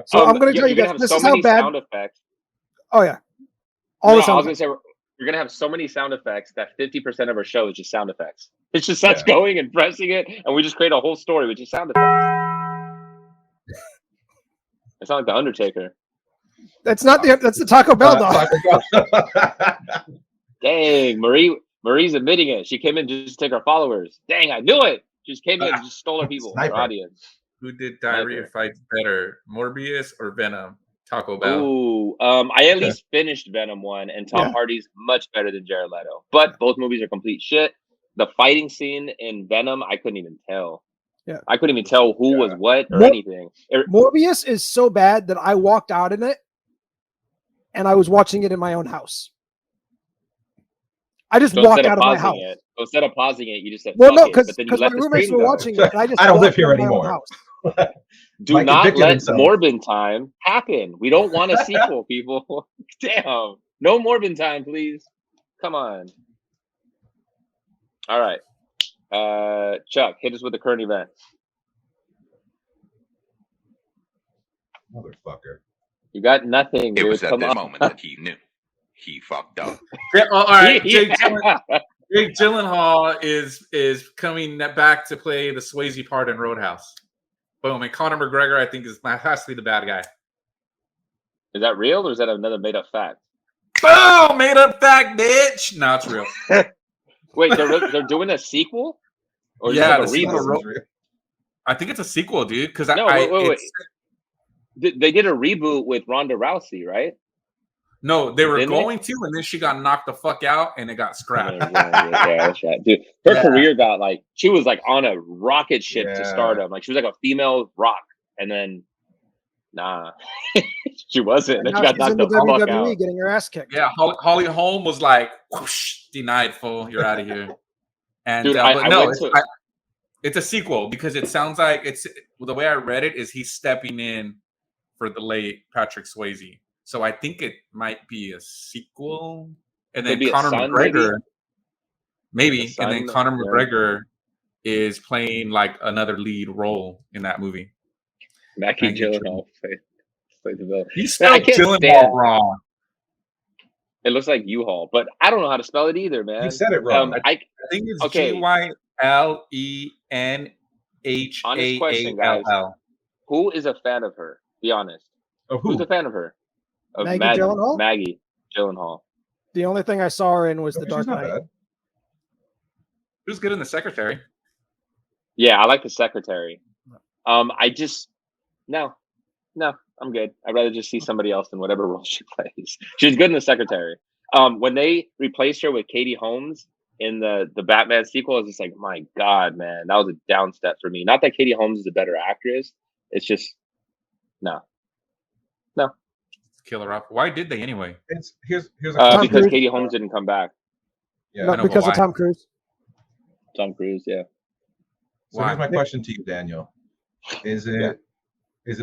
So I'm gonna tell you guys, this is how bad. Sound effects. Oh yeah. I was gonna say we're gonna have so many sound effects that 50% of our show is just sound effects. It's just us going and pressing it, and we just create a whole story with just sound effects. It's not like the Undertaker. That's the Taco Bell dog. Dang, Marie's admitting it. She came in just to take our followers. Dang, I knew it. She just came in and just stole our people, our audience. Who did diarrhea fights better, Morbius or Venom? Taco Bell. Ooh, I at least finished Venom 1, and Tom Hardy's much better than Jared Leto. But both movies are complete shit. The fighting scene in Venom, I couldn't even tell. Yeah, I couldn't even tell who was what or anything. Morbius is so bad that I walked out in it, and I was watching it in my own house. I just walked out of my house. So instead of pausing it, you just said, well, no, because my roommates were watching it, and I just I don't live here anymore. Do Mike not evicted let himself. Morbin time happen. We don't want a sequel, people. Damn. No Morbin time, please. Come on. All right. Chuck, hit us with the current event. Motherfucker. You got nothing, dude. It was at Come this on. moment that he knew he fucked up. All right, Jake Yeah. Gyllenhaal is coming back to play the Swayze part in Roadhouse. Boom, and Conor McGregor, I think, has to be the bad guy. Is that real or is that another made up fact? Boom, made up fact, bitch. No, it's real. Wait, they're doing a sequel? Or is Yeah, it like a reboot? I think it's a sequel, dude. Because wait. They did a reboot with Ronda Rousey, right? No, they were Didn't going to, and then she got knocked the fuck out, and it got scrapped. Yeah, that's right, dude. Her career got like she was like on a rocket ship to stardom. Like she was like a female rock, and then nah, she wasn't. Then she got knocked the fuck out. Getting her ass kicked. Yeah, Holly Holm was like, whoosh, denied, fool. You're out of here. And dude, it's a sequel because it sounds like the way I read it is he's stepping in for the late Patrick Swayze. So I think it might be a sequel, and then Conor McGregor, maybe, and then Conor McGregor is playing like another lead role in that movie. Maggie Gyllenhaal played the villain. You spelled Gyllenhaal wrong. It looks like U-Haul, but I don't know how to spell it either, man. You said it wrong. I think it's GYLENHAALL. Honest question, guys. Who is a fan of her? Be honest. Of who? Who's a fan of her? Of Maggie Gyllenhaal? Maggie Gyllenhaal. The only thing I saw her in was The Dark Knight. Who's good in The Secretary? Yeah, I like The Secretary. I just no, I'm good. I'd rather just see somebody else in whatever role she plays. She's good in The Secretary. When they replaced her with Katie Holmes in the Batman sequel, I was just like, my God, man, that was a down step for me. Not that Katie Holmes is a better actress. It's just no. Killer up. Why did they anyway? Here's a because Katie Holmes didn't come back. Yeah, no, because of Tom Cruise. Tom Cruise, yeah. So here's my question to you, Daniel. Is it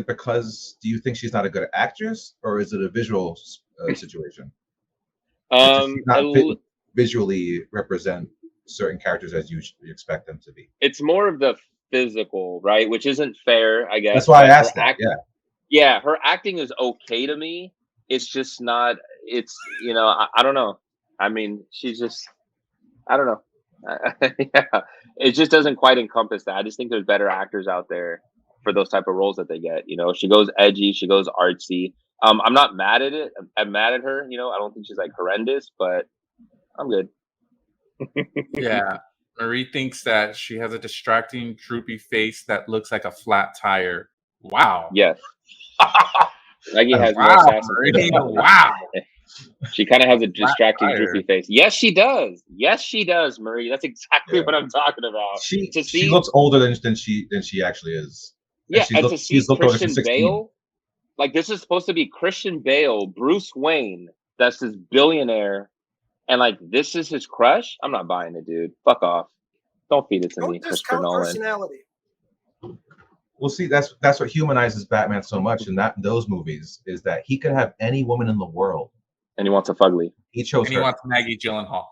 because do you think she's not a good actress, or is it a visual situation? Not visually represent certain characters as you expect them to be. It's more of the physical, right? Which isn't fair, I guess. That's why I asked that. Yeah, her acting is okay to me. It's just not. It's I don't know. I mean, she's just. I don't know. Yeah, it just doesn't quite encompass that. I just think there's better actors out there for those type of roles that they get. She goes edgy, she goes artsy. I'm not mad at it. I'm mad at her. I don't think she's like horrendous, but I'm good. Yeah, Marie thinks that she has a distracting, droopy face that looks like a flat tire. Wow. Yes. Maggie has Marie, wow. She kind of has a distracting, droopy face. Yes, she does. Yes, she does, Marie. That's exactly what I'm talking about. She looks older than she actually is. Yeah, and to see Christian Bale, like this is supposed to be Christian Bale, Bruce Wayne, that's this billionaire, and like this is his crush. I'm not buying it, dude. Fuck off. Don't feed it to me, Christopher Nolan. Personality. Well, see, that's what humanizes Batman so much in those movies is that he could have any woman in the world, and he wants a fugly. He chose her. He wants Maggie Gyllenhaal.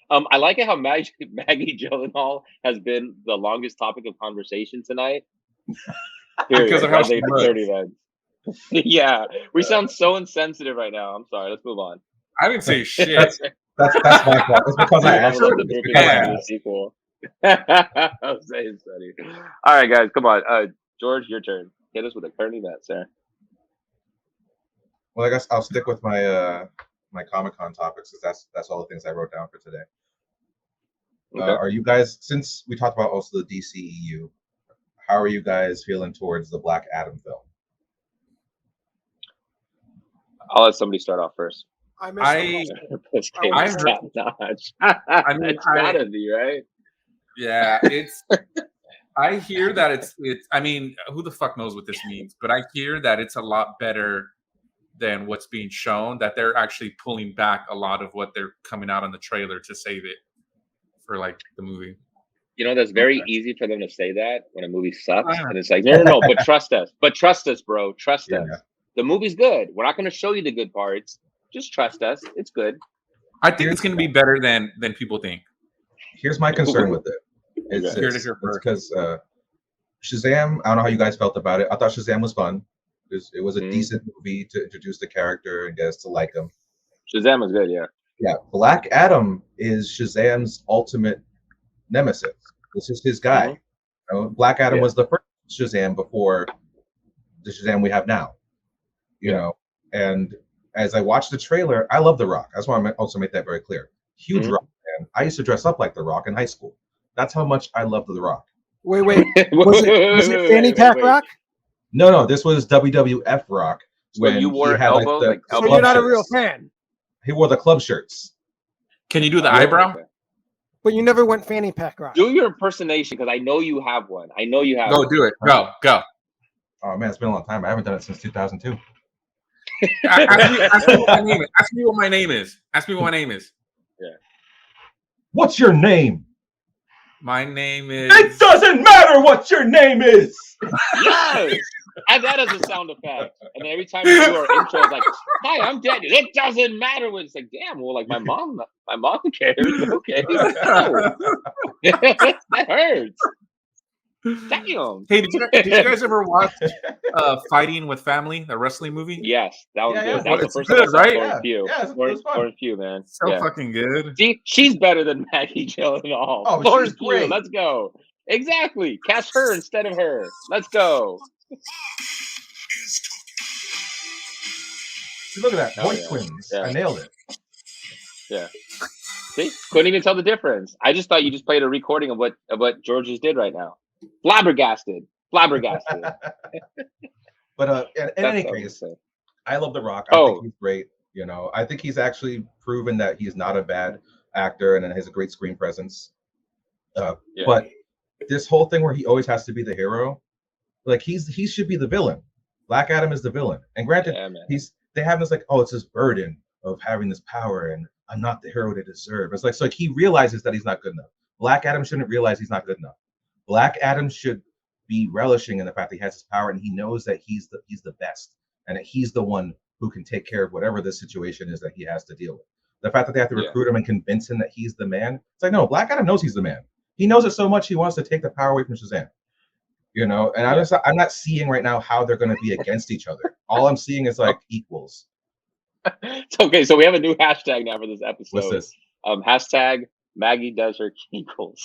I like it how Maggie Gyllenhaal has been the longest topic of conversation tonight. Because of how she Yeah, we sound so insensitive right now. I'm sorry. Let's move on. I didn't say shit. That's my fault. It's because I asked. The sequel. I'm saying funny. All right, guys, come on. George, your turn. Hit us with a current event, sir. Well, I guess I'll stick with my my Comic-Con topics because that's all the things I wrote down for today. Okay. Are you guys, since we talked about also the DCEU, how are you guys feeling towards the Black Adam film? I'll let somebody start off first. I'm it's gotta be, right? Yeah, I hear that it's I mean, who the fuck knows what this means, but I hear that it's a lot better than what's being shown, that they're actually pulling back a lot of what they're coming out on the trailer to save it for like the movie. That's very easy for them to say that when a movie sucks, and it's like, no, but trust us, bro, trust us. The movie's good. We're not going to show you the good parts. Just trust us. It's good. I think it's going to be better than people think. Here's my concern with it. It's because Shazam. I don't know how you guys felt about it. I thought Shazam was fun. It was a decent movie to introduce the character and get us to like him. Shazam was good, yeah. Yeah, Black Adam is Shazam's ultimate nemesis. This is his guy. Black Adam was the first Shazam before the Shazam we have now. And as I watched the trailer, I love The Rock. That's why I also make that very clear. Huge Rock fan. I used to dress up like The Rock in high school. That's how much I loved The Rock. Wait. Was it Fanny Pack Rock? No. This was WWF Rock. When you wore elbows, so you're not a real fan. He wore the club shirts. Can you do the eyebrow? But you never went Fanny Pack Rock. Do your impersonation because I know you have one. Go do it. Go. Oh man, it's been a long time. I haven't done it since 2002. Ask me what my name is. Yeah. What's your name? My name is. It doesn't matter what your name is. Yes. Add that as a sound effect. And then every time we do our intro, it's like, "Hi, I'm Daniel." It doesn't matter. When it's like, damn. Well, like my mom cares. Okay. That hurts. Damn. Hey, did you guys ever watch Fighting with Family, the wrestling movie? Yes, that was good. That was the first good, right? Florence Pugh, man. So fucking good. See, she's better than Maggie Gyllenhaal. Oh, Florence she's great. Pugh, let's go. Exactly. Cast her instead of her. Let's go. Look at that. Voice twins. Yeah. I nailed it. Yeah. See? Couldn't even tell the difference. I just thought you just played a recording of what George just did right now. Flabbergasted. But in any case, I love The Rock. I think he's great. I think he's actually proven that he's not a bad actor and has a great screen presence. But this whole thing where he always has to be the hero, like he should be the villain. Black Adam is the villain. And granted, they have this like, oh, it's this burden of having this power and I'm not the hero they deserve. It's like he realizes that he's not good enough. Black Adam shouldn't realize he's not good enough. Black Adam should be relishing in the fact that he has his power and he knows that he's the best and that he's the one who can take care of whatever the situation is that he has to deal with. The fact that they have to recruit him and convince him that he's the man, it's like, no, Black Adam knows he's the man. He knows it so much he wants to take the power away from Shazam. And I'm not seeing right now how they're going to be against each other. All I'm seeing is like equals. Okay, so we have a new hashtag now for this episode. What's this? Hashtag Maggie does her Kegels.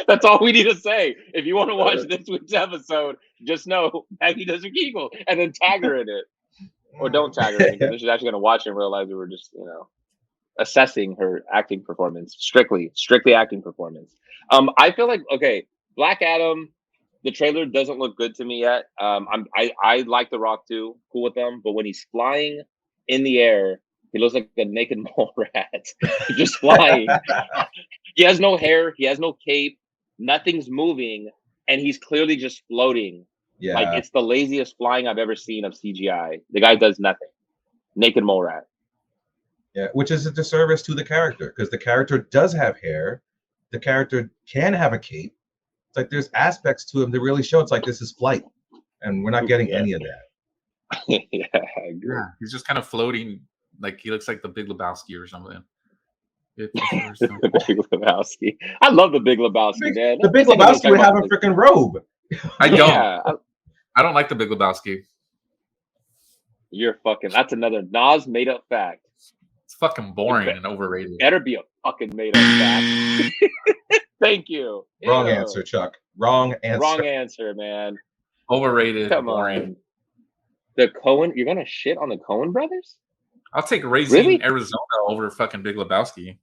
That's all we need to say. If you want to watch this week's episode, just know Maggie does her Kegels and then tag her in it. Or don't tag her in it because she's actually going to watch it and realize we were just, assessing her acting performance. Strictly acting performance. I feel like, okay, Black Adam, the trailer doesn't look good to me yet. I like The Rock too, cool with them, but when he's flying in the air, he looks like a naked mole rat, just flying. He has no hair, he has no cape, nothing's moving, and he's clearly just floating. Yeah, like it's the laziest flying I've ever seen of CGI. The guy does nothing. Naked mole rat. Yeah, which is a disservice to the character because the character does have hair. The character can have a cape. It's like there's aspects to him that really show it's like this is flight, and we're not getting any of that. Yeah, I agree. Yeah, he's just kind of floating, like he looks like the Big Lebowski or something. The Big Lebowski. I love the Big Lebowski, man. The Big Lebowski would have a freaking robe. I don't. Yeah, I don't like the Big Lebowski. You're fucking. That's another Nas made up fact. It's fucking boring and overrated. Better be a fucking made up fact. Thank you. Wrong answer, Chuck. Wrong answer. Wrong answer, man. Overrated. Come boring. On. The Coen. You're gonna shit on the Coen brothers? I'll take Raising Arizona over fucking Big Lebowski.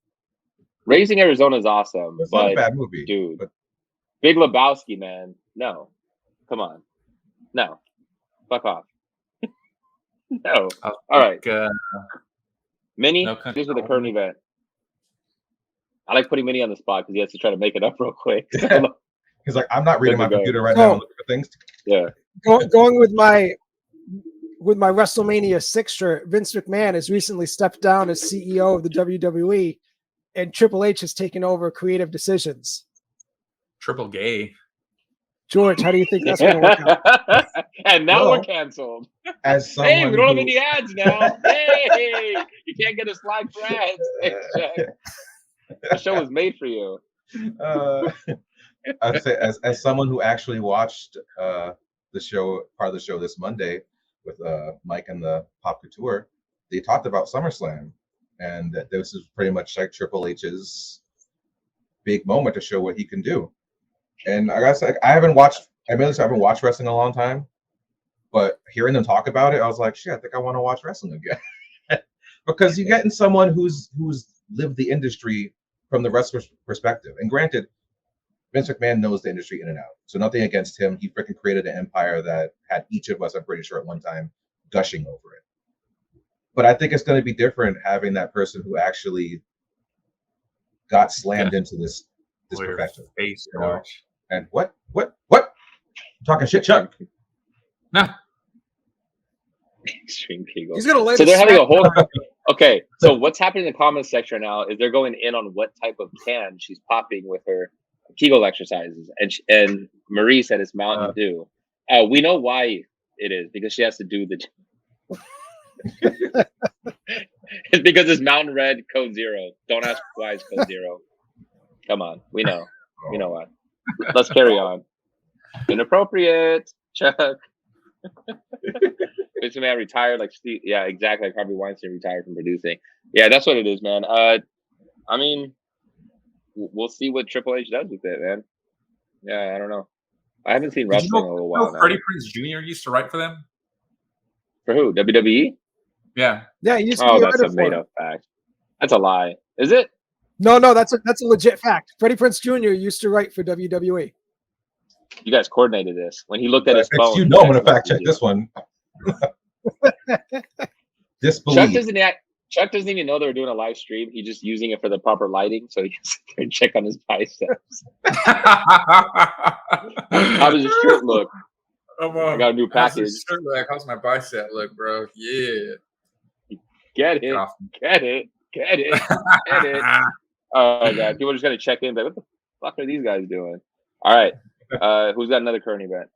Raising Arizona is awesome. It's not a bad movie, dude. But... Big Lebowski, man. No, come on. No, fuck off. No. All right. Minnie, this is the current event. I like putting Minnie on the spot because he has to try to make it up real quick. He's like, I'm not reading my computer right now and looking for things. Yeah. Going with my WrestleMania 6 shirt, Vince McMahon has recently stepped down as CEO of the WWE. and Triple H has taken over creative decisions. Triple gay. George, how do you think that's going to work out? And now we're canceled. As someone hey, we don't have any ads now. Hey, you can't get a slide for ads. Hey, the show was made for you. I'd say as someone who actually watched the show, part of the show this Monday with Mike and the PopCouture, they talked about SummerSlam, and that this is pretty much like Triple H's big moment to show what he can do. And I gotta say, I haven't watched wrestling in a long time, but hearing them talk about it, I was like, shit, I think I want to watch wrestling again. Because you're getting someone who's lived the industry from the wrestler's perspective. And granted, Vince McMahon knows the industry in and out, so nothing against him. He freaking created an empire that had each of us, I'm pretty sure, at one time gushing over it. But I think it's going to be different having that person who actually got slammed into this profession. Face, you know? And what? I'm talking shit, Chuck. No. Extreme Kegel. He's gonna lay so they're having a whole. Okay, so what's happening in the comments section now is they're going in on what type of can she's popping with her Kegel exercises, and Marie said it's Mountain Dew. We know why it is, because she has to do the. It's because it's Mountain Red Code Zero. Don't ask why it's Code Zero. Come on, we know. We know why. Let's carry on. Inappropriate, Chuck. Vince McMahon retired, like Steve. Yeah, exactly. Like Harvey Weinstein retired from producing. Yeah, that's what it is, man. I mean, we'll see what Triple H does with it, man. Yeah, I don't know. I haven't seen wrestling in a little while now. Freddie Prinze Jr. used to write for them. For who? WWE? Yeah. Yeah, he used to be that's a made-up fact. That's a lie. Is it? No, that's a legit fact. Freddie Prinze Jr. used to write for WWE. You guys coordinated this. When he looked at his phone. You know I'm going to fact check this one. Disbelief. Chuck doesn't even know they were doing a live stream. He's just using it for the proper lighting, so he can check on his biceps. How does his shirt look? I got a new package. How's my bicep look, bro? Yeah. Get it. Oh, God. People are just going to check in. Like, what the fuck are these guys doing? All right. Who's got another current event?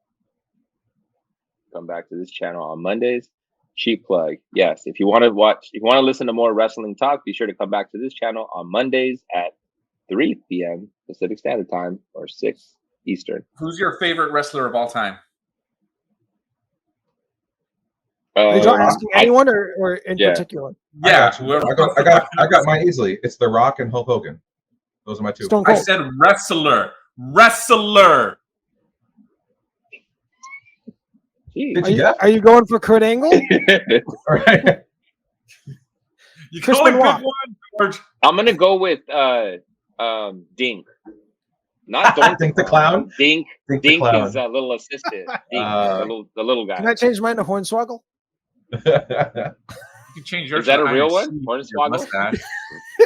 Come back to this channel on Mondays. Cheap plug. Yes. If you want to listen to more wrestling talk, be sure to come back to this channel on Mondays at 3 p.m. Pacific Standard Time or 6 Eastern. Who's your favorite wrestler of all time? Are you asking anyone or in particular? Yeah, I got mine easily. It's The Rock and Hulk Hogan. Those are my two. I said wrestler. Wrestler. Are you going for Kurt Angle? All right. You going pick one, George? I'm gonna go with Dink. Not Don't Dink the Clown. Dink is a little assistant. Dink, the little guy. Can I change mine to Hornswoggle? You can change yours. Is that a real one? Hornswoggle?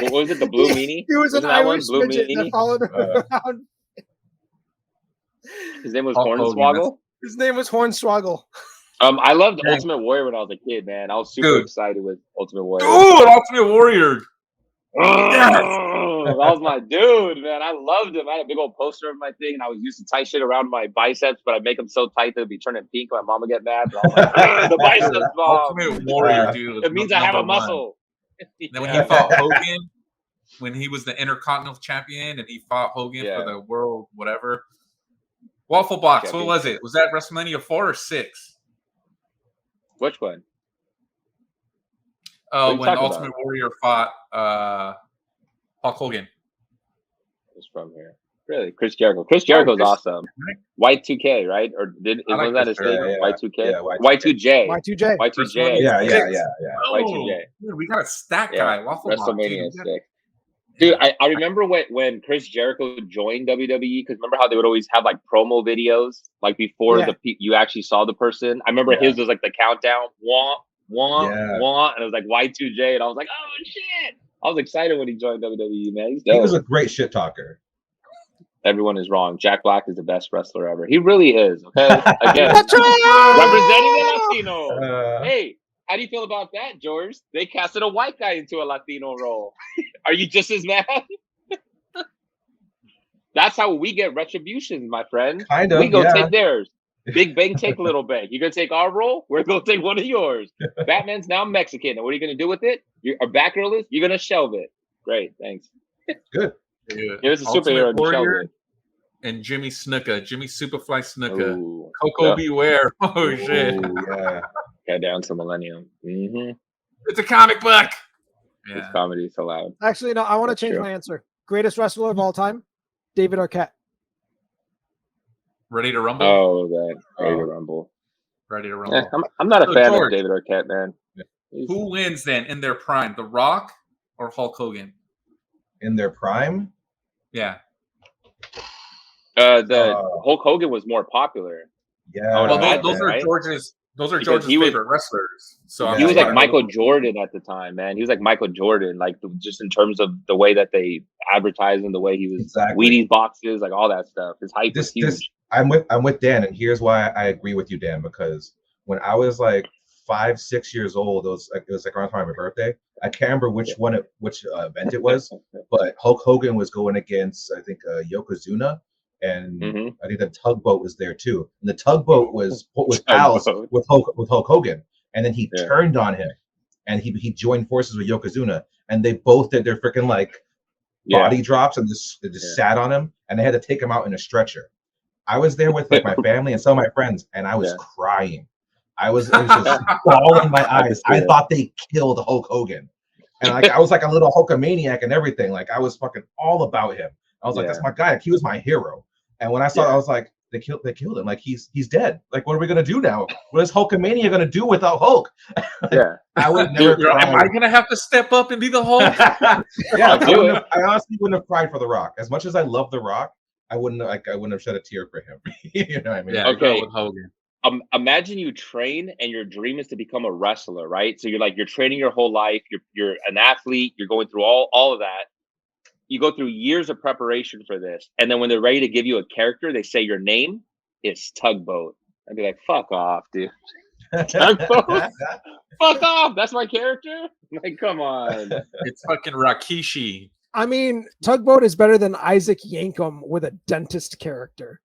What was it? The blue meanie? He was an Irish midget that followed him around. His name was Hornswoggle? His name was Hornswoggle. I loved Ultimate Warrior when I was a kid, man. I was super excited with Ultimate Warrior. Dude, Ultimate Warrior. That was my dude, man. I loved him. I had a big old poster of my thing, and I was used to tie shit around my biceps, but I'd make them so tight that it'd be turning pink. My mom would get mad. But I was like, the biceps, mom. Ultimate Warrior, dude. It means I have a muscle. Then when he fought Hogan, when he was the Intercontinental Champion, and he fought Hogan for the world, whatever. Waffle Box, what was it? Was that WrestleMania 4 or 6? Which one? When Ultimate Warrior fought Hulk Hogan. It's from here. Really? Chris Jericho. Chris Jericho's awesome. Y2K, right? Or was that his name? Y2K? Yeah, Y2J. Y2J. Yeah. Y2J. Dude, we got a stack guy. Waffle WrestleMania 6. Dude, I remember when Chris Jericho joined WWE, because remember how they would always have like promo videos like before you actually saw the person. I remember his was like the countdown, and it was like Y2J, and I was like, oh shit! I was excited when he joined WWE, man. He was a great shit talker. Everyone is wrong. Jack Black is the best wrestler ever. He really is. Okay, again, representing the Latino. Hey, How do you feel about that, George? They casted a white guy into a Latino role. Are you just as mad? That's how we get retributions, my friend. Kind of, we go take theirs. Big Bang, take Little Bang. You're going to take our role? We're going to take one of yours. Batman's now Mexican. And what are you going to do with it? Our Batgirl is? You're going to shelve it. Great, thanks. Good. Here's a superhero to shelve it. And Jimmy Snuka. Jimmy Superfly Snuka. Ooh, Coco Beware. Oh, shit. Yeah. Got down to Millennium. Mm-hmm. It's a comic book. Yeah. This comedy is allowed. Actually, no, I want to change my answer. Greatest wrestler of all time, David Arquette. Ready to Rumble? Oh, that. Ready to Rumble. Ready to Rumble. I'm not a fan of David Arquette, man. Who wins then in their prime? The Rock or Hulk Hogan? In their prime? Yeah. Hulk Hogan was more popular. Yeah. Well, those are George's. Those are George's favorite wrestlers. So he was like Michael Jordan at the time, man. He was like Michael Jordan, like just in terms of the way that they advertised and the way he was Wheaties boxes, like all that stuff. His hype was huge. I'm with Dan, and here's why I agree with you, Dan. Because when I was like 5-6 years old, it was like around my birthday. I can't remember which event it was, but Hulk Hogan was going against I think Yokozuna. And I think the tugboat was there too. And the tugboat was pals with Hulk Hogan, and then he turned on him, and he joined forces with Yokozuna, and they both did their freaking like body drops and they just sat on him, and they had to take him out in a stretcher. I was there with like my family and some of my friends, and I was crying. I was just bawling my eyes. I thought they killed Hulk Hogan, and like I was like a little Hulkamaniac and everything. Like I was fucking all about him. I was like, that's my guy. Like, he was my hero. And when I saw it, I was like, they killed him. Like he's dead. Like what are we gonna do now? What is Hulkamania gonna do without Hulk? I would never. Am I gonna have to step up and be the Hulk? I honestly wouldn't have cried for The Rock. As much as I love The Rock, I wouldn't have shed a tear for him. You know what I mean? Yeah. Okay. With Hogan. Imagine you train and your dream is to become a wrestler, right? So you're training your whole life. You're an athlete. You're going through all of that. You go through years of preparation for this, and then when they're ready to give you a character, they say your name is Tugboat. I'd be like, "Fuck off, dude! Tugboat, fuck off! That's my character." Like, come on, it's fucking Rikishi. I mean, Tugboat is better than Isaac Yankem with a dentist character.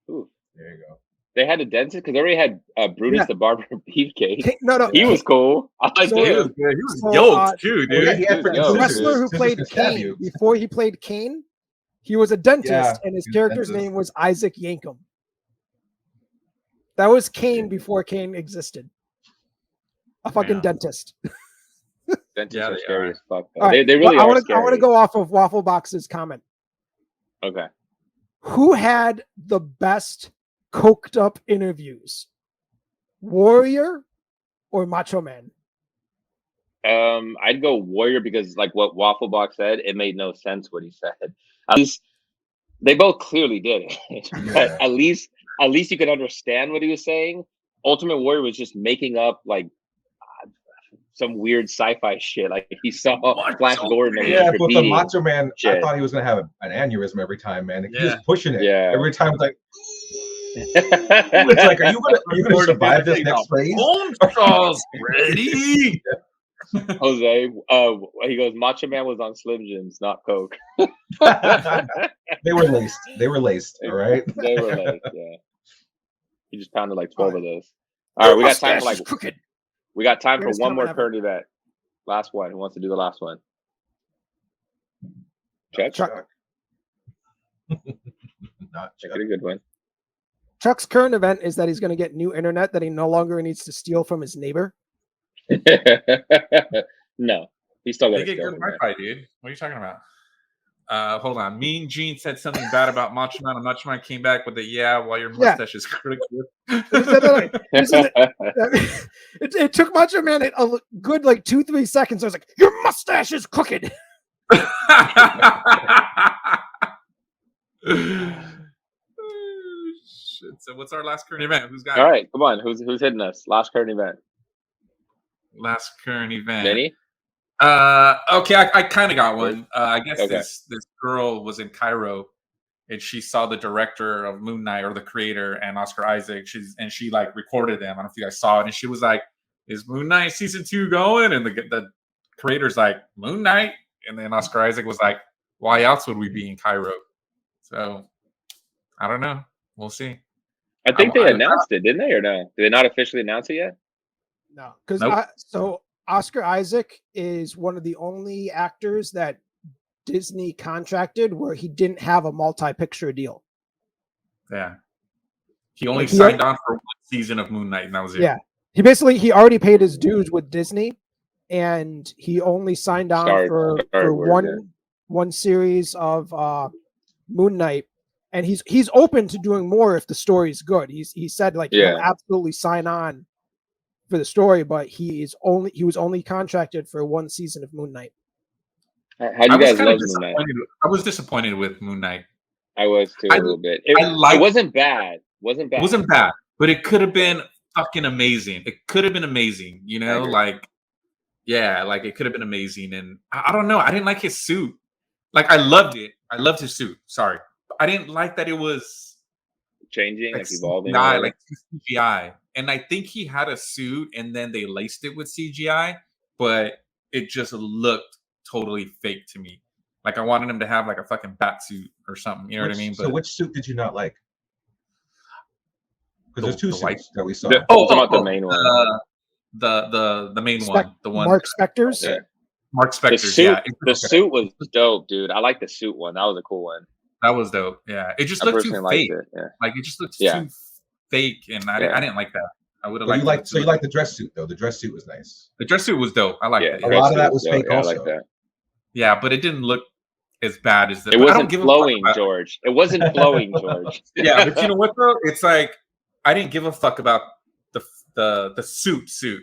Ooh, there you go. They had a dentist because they already had Brutus the Barber Beefcake. No, he was cool. I like him. He was yoked too, dude. The wrestler who played Kane before he played Kane, he was a dentist, and his character's name was Isaac Yankem. That was Kane before Kane existed. A fucking dentist. Dentists are scary as fuck. Right. They really are scary. I want to go off of Waffle Box's comment. Okay. Who had the best coked up interviews, Warrior or Macho Man? I'd go Warrior because like what Waffle Box said, it made no sense what he said. At least they both clearly did it. But at least you could understand what he was saying. Ultimate Warrior was just making up like some weird sci-fi shit. Like he saw Flash Gordon. Yeah, but the Macho Man, I thought he was gonna have an aneurysm every time, man. He was pushing it. Yeah. Every time, like. It's like, are you gonna survive this next phase? Charles, ready? Jose, he goes, Macho Man was on Slim Jims, not Coke. They were laced. All right. They were laced. Yeah. He just pounded like 12 of those. All right, we got time for one more current event. Last one. Who wants to do the last one? Chuck. Not Chuck. Get a good one. Chuck's current event is that he's going to get new internet that he no longer needs to steal from his neighbor. No, he's still going to get good Wi-Fi, dude. What are you talking about? Hold on. Mean Gene said something bad about Macho Man, and Macho Man came back with while your mustache is crooked. It took Macho Man a good like 2-3 seconds. I was like, your mustache is crooked. So what's our last current event? Who's got it? All right, come on. Who's hitting us? Last current event. Last current event. Benny? Okay, I kind of got one. I guess this girl was in Cairo, and she saw the director of Moon Knight or the creator and Oscar Isaac. She like recorded them. I don't know if you guys saw it, and she was like, is Moon Knight season 2 going? And the creator's like, Moon Knight. And then Oscar Isaac was like, why else would we be in Cairo? So I don't know. We'll see. I think they announced it, didn't they, or no? Did they not officially announce it yet? No, because so Oscar Isaac is one of the only actors that Disney contracted where he didn't have a multi-picture deal. Yeah. He only signed on for one season of Moon Knight, and that was it. Yeah. He already paid his dues with Disney, and he only signed on for one series of Moon Knight. And he's open to doing more if the story is good. He said he'll absolutely sign on for the story, but he was only contracted for one season of Moon Knight. How do you guys love Moon Knight? I was disappointed with Moon Knight. I was too a little bit. It wasn't bad. It wasn't bad, but it could have been fucking amazing. It could have been amazing, you know, it could have been amazing. And I don't know. I didn't like his suit. Like, I loved it. I loved his suit. Sorry. But I didn't like that it was changing, evolving. Like CGI. And I think he had a suit and then they laced it with CGI, but it just looked totally fake to me. Like, I wanted him to have like a fucking bat suit or something. You know what I mean? So which suit did you not like? Because there's two suits that we saw. The main one. The main one. The one. Mark Spector's? Yeah. Mark Spector's, The suit was dope, dude. I like the suit one. That was a cool one. That was dope. Yeah. It just looked too fake. Like, it just looked too fake, and I didn't like that. I would have liked you liked the dress suit, though. The dress suit was nice. The dress suit was dope. I liked it. A lot of that was fake also. I like that. Yeah, but it didn't look as bad as it wasn't flowing, George. It wasn't flowing, George. Yeah, but you know what though? It's like I didn't give a fuck about the suit. Yeah.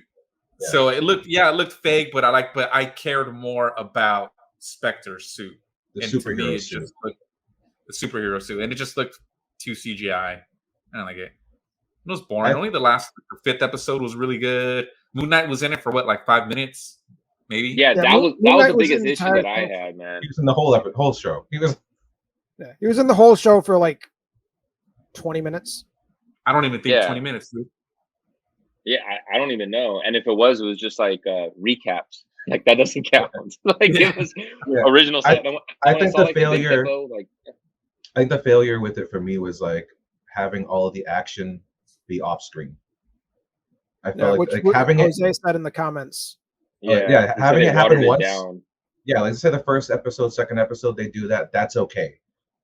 So it looked fake, but I cared more about Spector's suit. The superhero suit. The superhero suit. And it just looked too CGI. I don't like it. It was boring. Only the fifth episode was really good. Moon Knight was in it for what, like 5 minutes? Maybe. Yeah, that was the biggest issue that I had, man. He was in the whole show. He was in the whole show for like 20 minutes. I don't even think 20 minutes, dude. Yeah, I don't even know. And if it was just like recaps. Like, that doesn't count. Like, give us original set. I think the failure. I think the failure with it for me was like having all of the action be off screen. I felt like having Jose said in the comments. Having it happen once. Yeah, let's say the first episode, second episode, they do that. That's okay,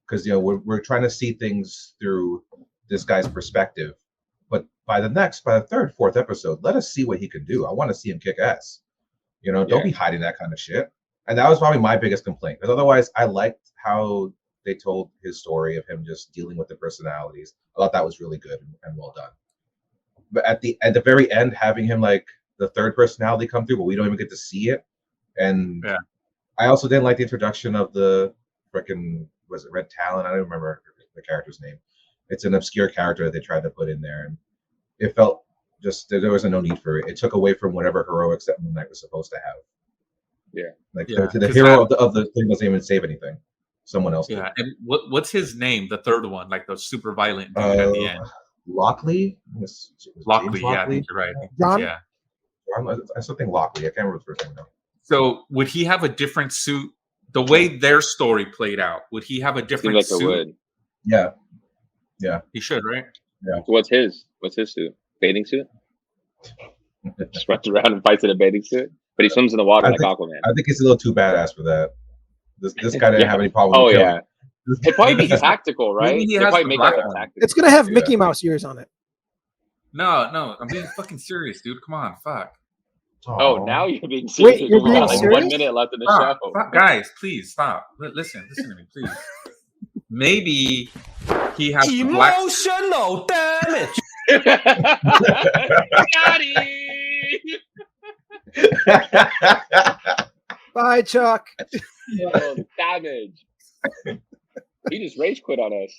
because we're trying to see things through this guy's perspective. But by the third, fourth episode, let us see what he can do. I want to see him kick ass. Don't be hiding that kind of shit. And that was probably my biggest complaint. Because otherwise, I liked how they told his story of him just dealing with the personalities. I thought that was really good and well done. But at the very end, having him like the third personality come through, but we don't even get to see it. And I also didn't like the introduction of the freaking, was it Red Talon? I don't remember the character's name. It's an obscure character that they tried to put in there, and it felt just there wasn't no need for it. It took away from whatever heroics that Moon Knight was supposed to have. Yeah, like the hero of the thing doesn't even save anything. Someone else did. Yeah, and what's his name? The third one, like the super violent dude at the end. Lockley. Lockley. Yeah, I think you're right. John? Yeah. I still think Lockley. I can't remember the first name though. So would he have a different suit? The way their story played out, would he have a different suit? Would. Yeah. He should, right? Yeah. So what's his suit? Bathing suit? Just runs around and fights in a bathing suit, but he swims in the water like Aquaman. I think he's a little too badass for that. This guy didn't have any problem. Oh yeah. It'd probably be tactical, right? It's gonna have Mickey Mouse ears on it. No, I'm being fucking serious, dude. Come on, fuck. Oh, now you're being serious. Wait, you're being like serious? 1 minute left in the show. Stop, guys, please stop. Listen to me, please. Maybe he has emotional damage. Got it. Bye, Chuck. Damage. He just rage quit on us.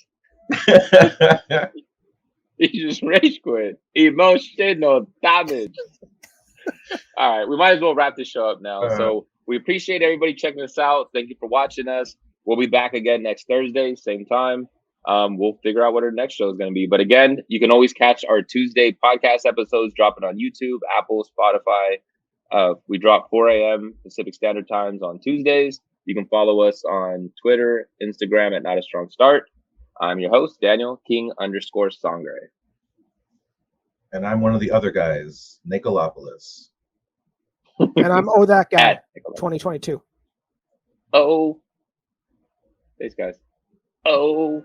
He just rage quit. Emotional damage. All right, we might as well wrap this show up now. So we appreciate everybody checking us out. Thank you for watching us. We'll be back again next Thursday, same time. we'll figure out what our next show is going to be. But again, you can always catch our Tuesday podcast episodes dropping on YouTube, Apple, Spotify. We drop 4 a.m. Pacific Standard Times on Tuesdays. You can follow us on Twitter, Instagram at Not a Strong Start. I'm your host, Daniel King_Sangre. And I'm one of the other guys, Nicolopoulos. And I'm that guy, 2022. Oh. Thanks, guys. Oh.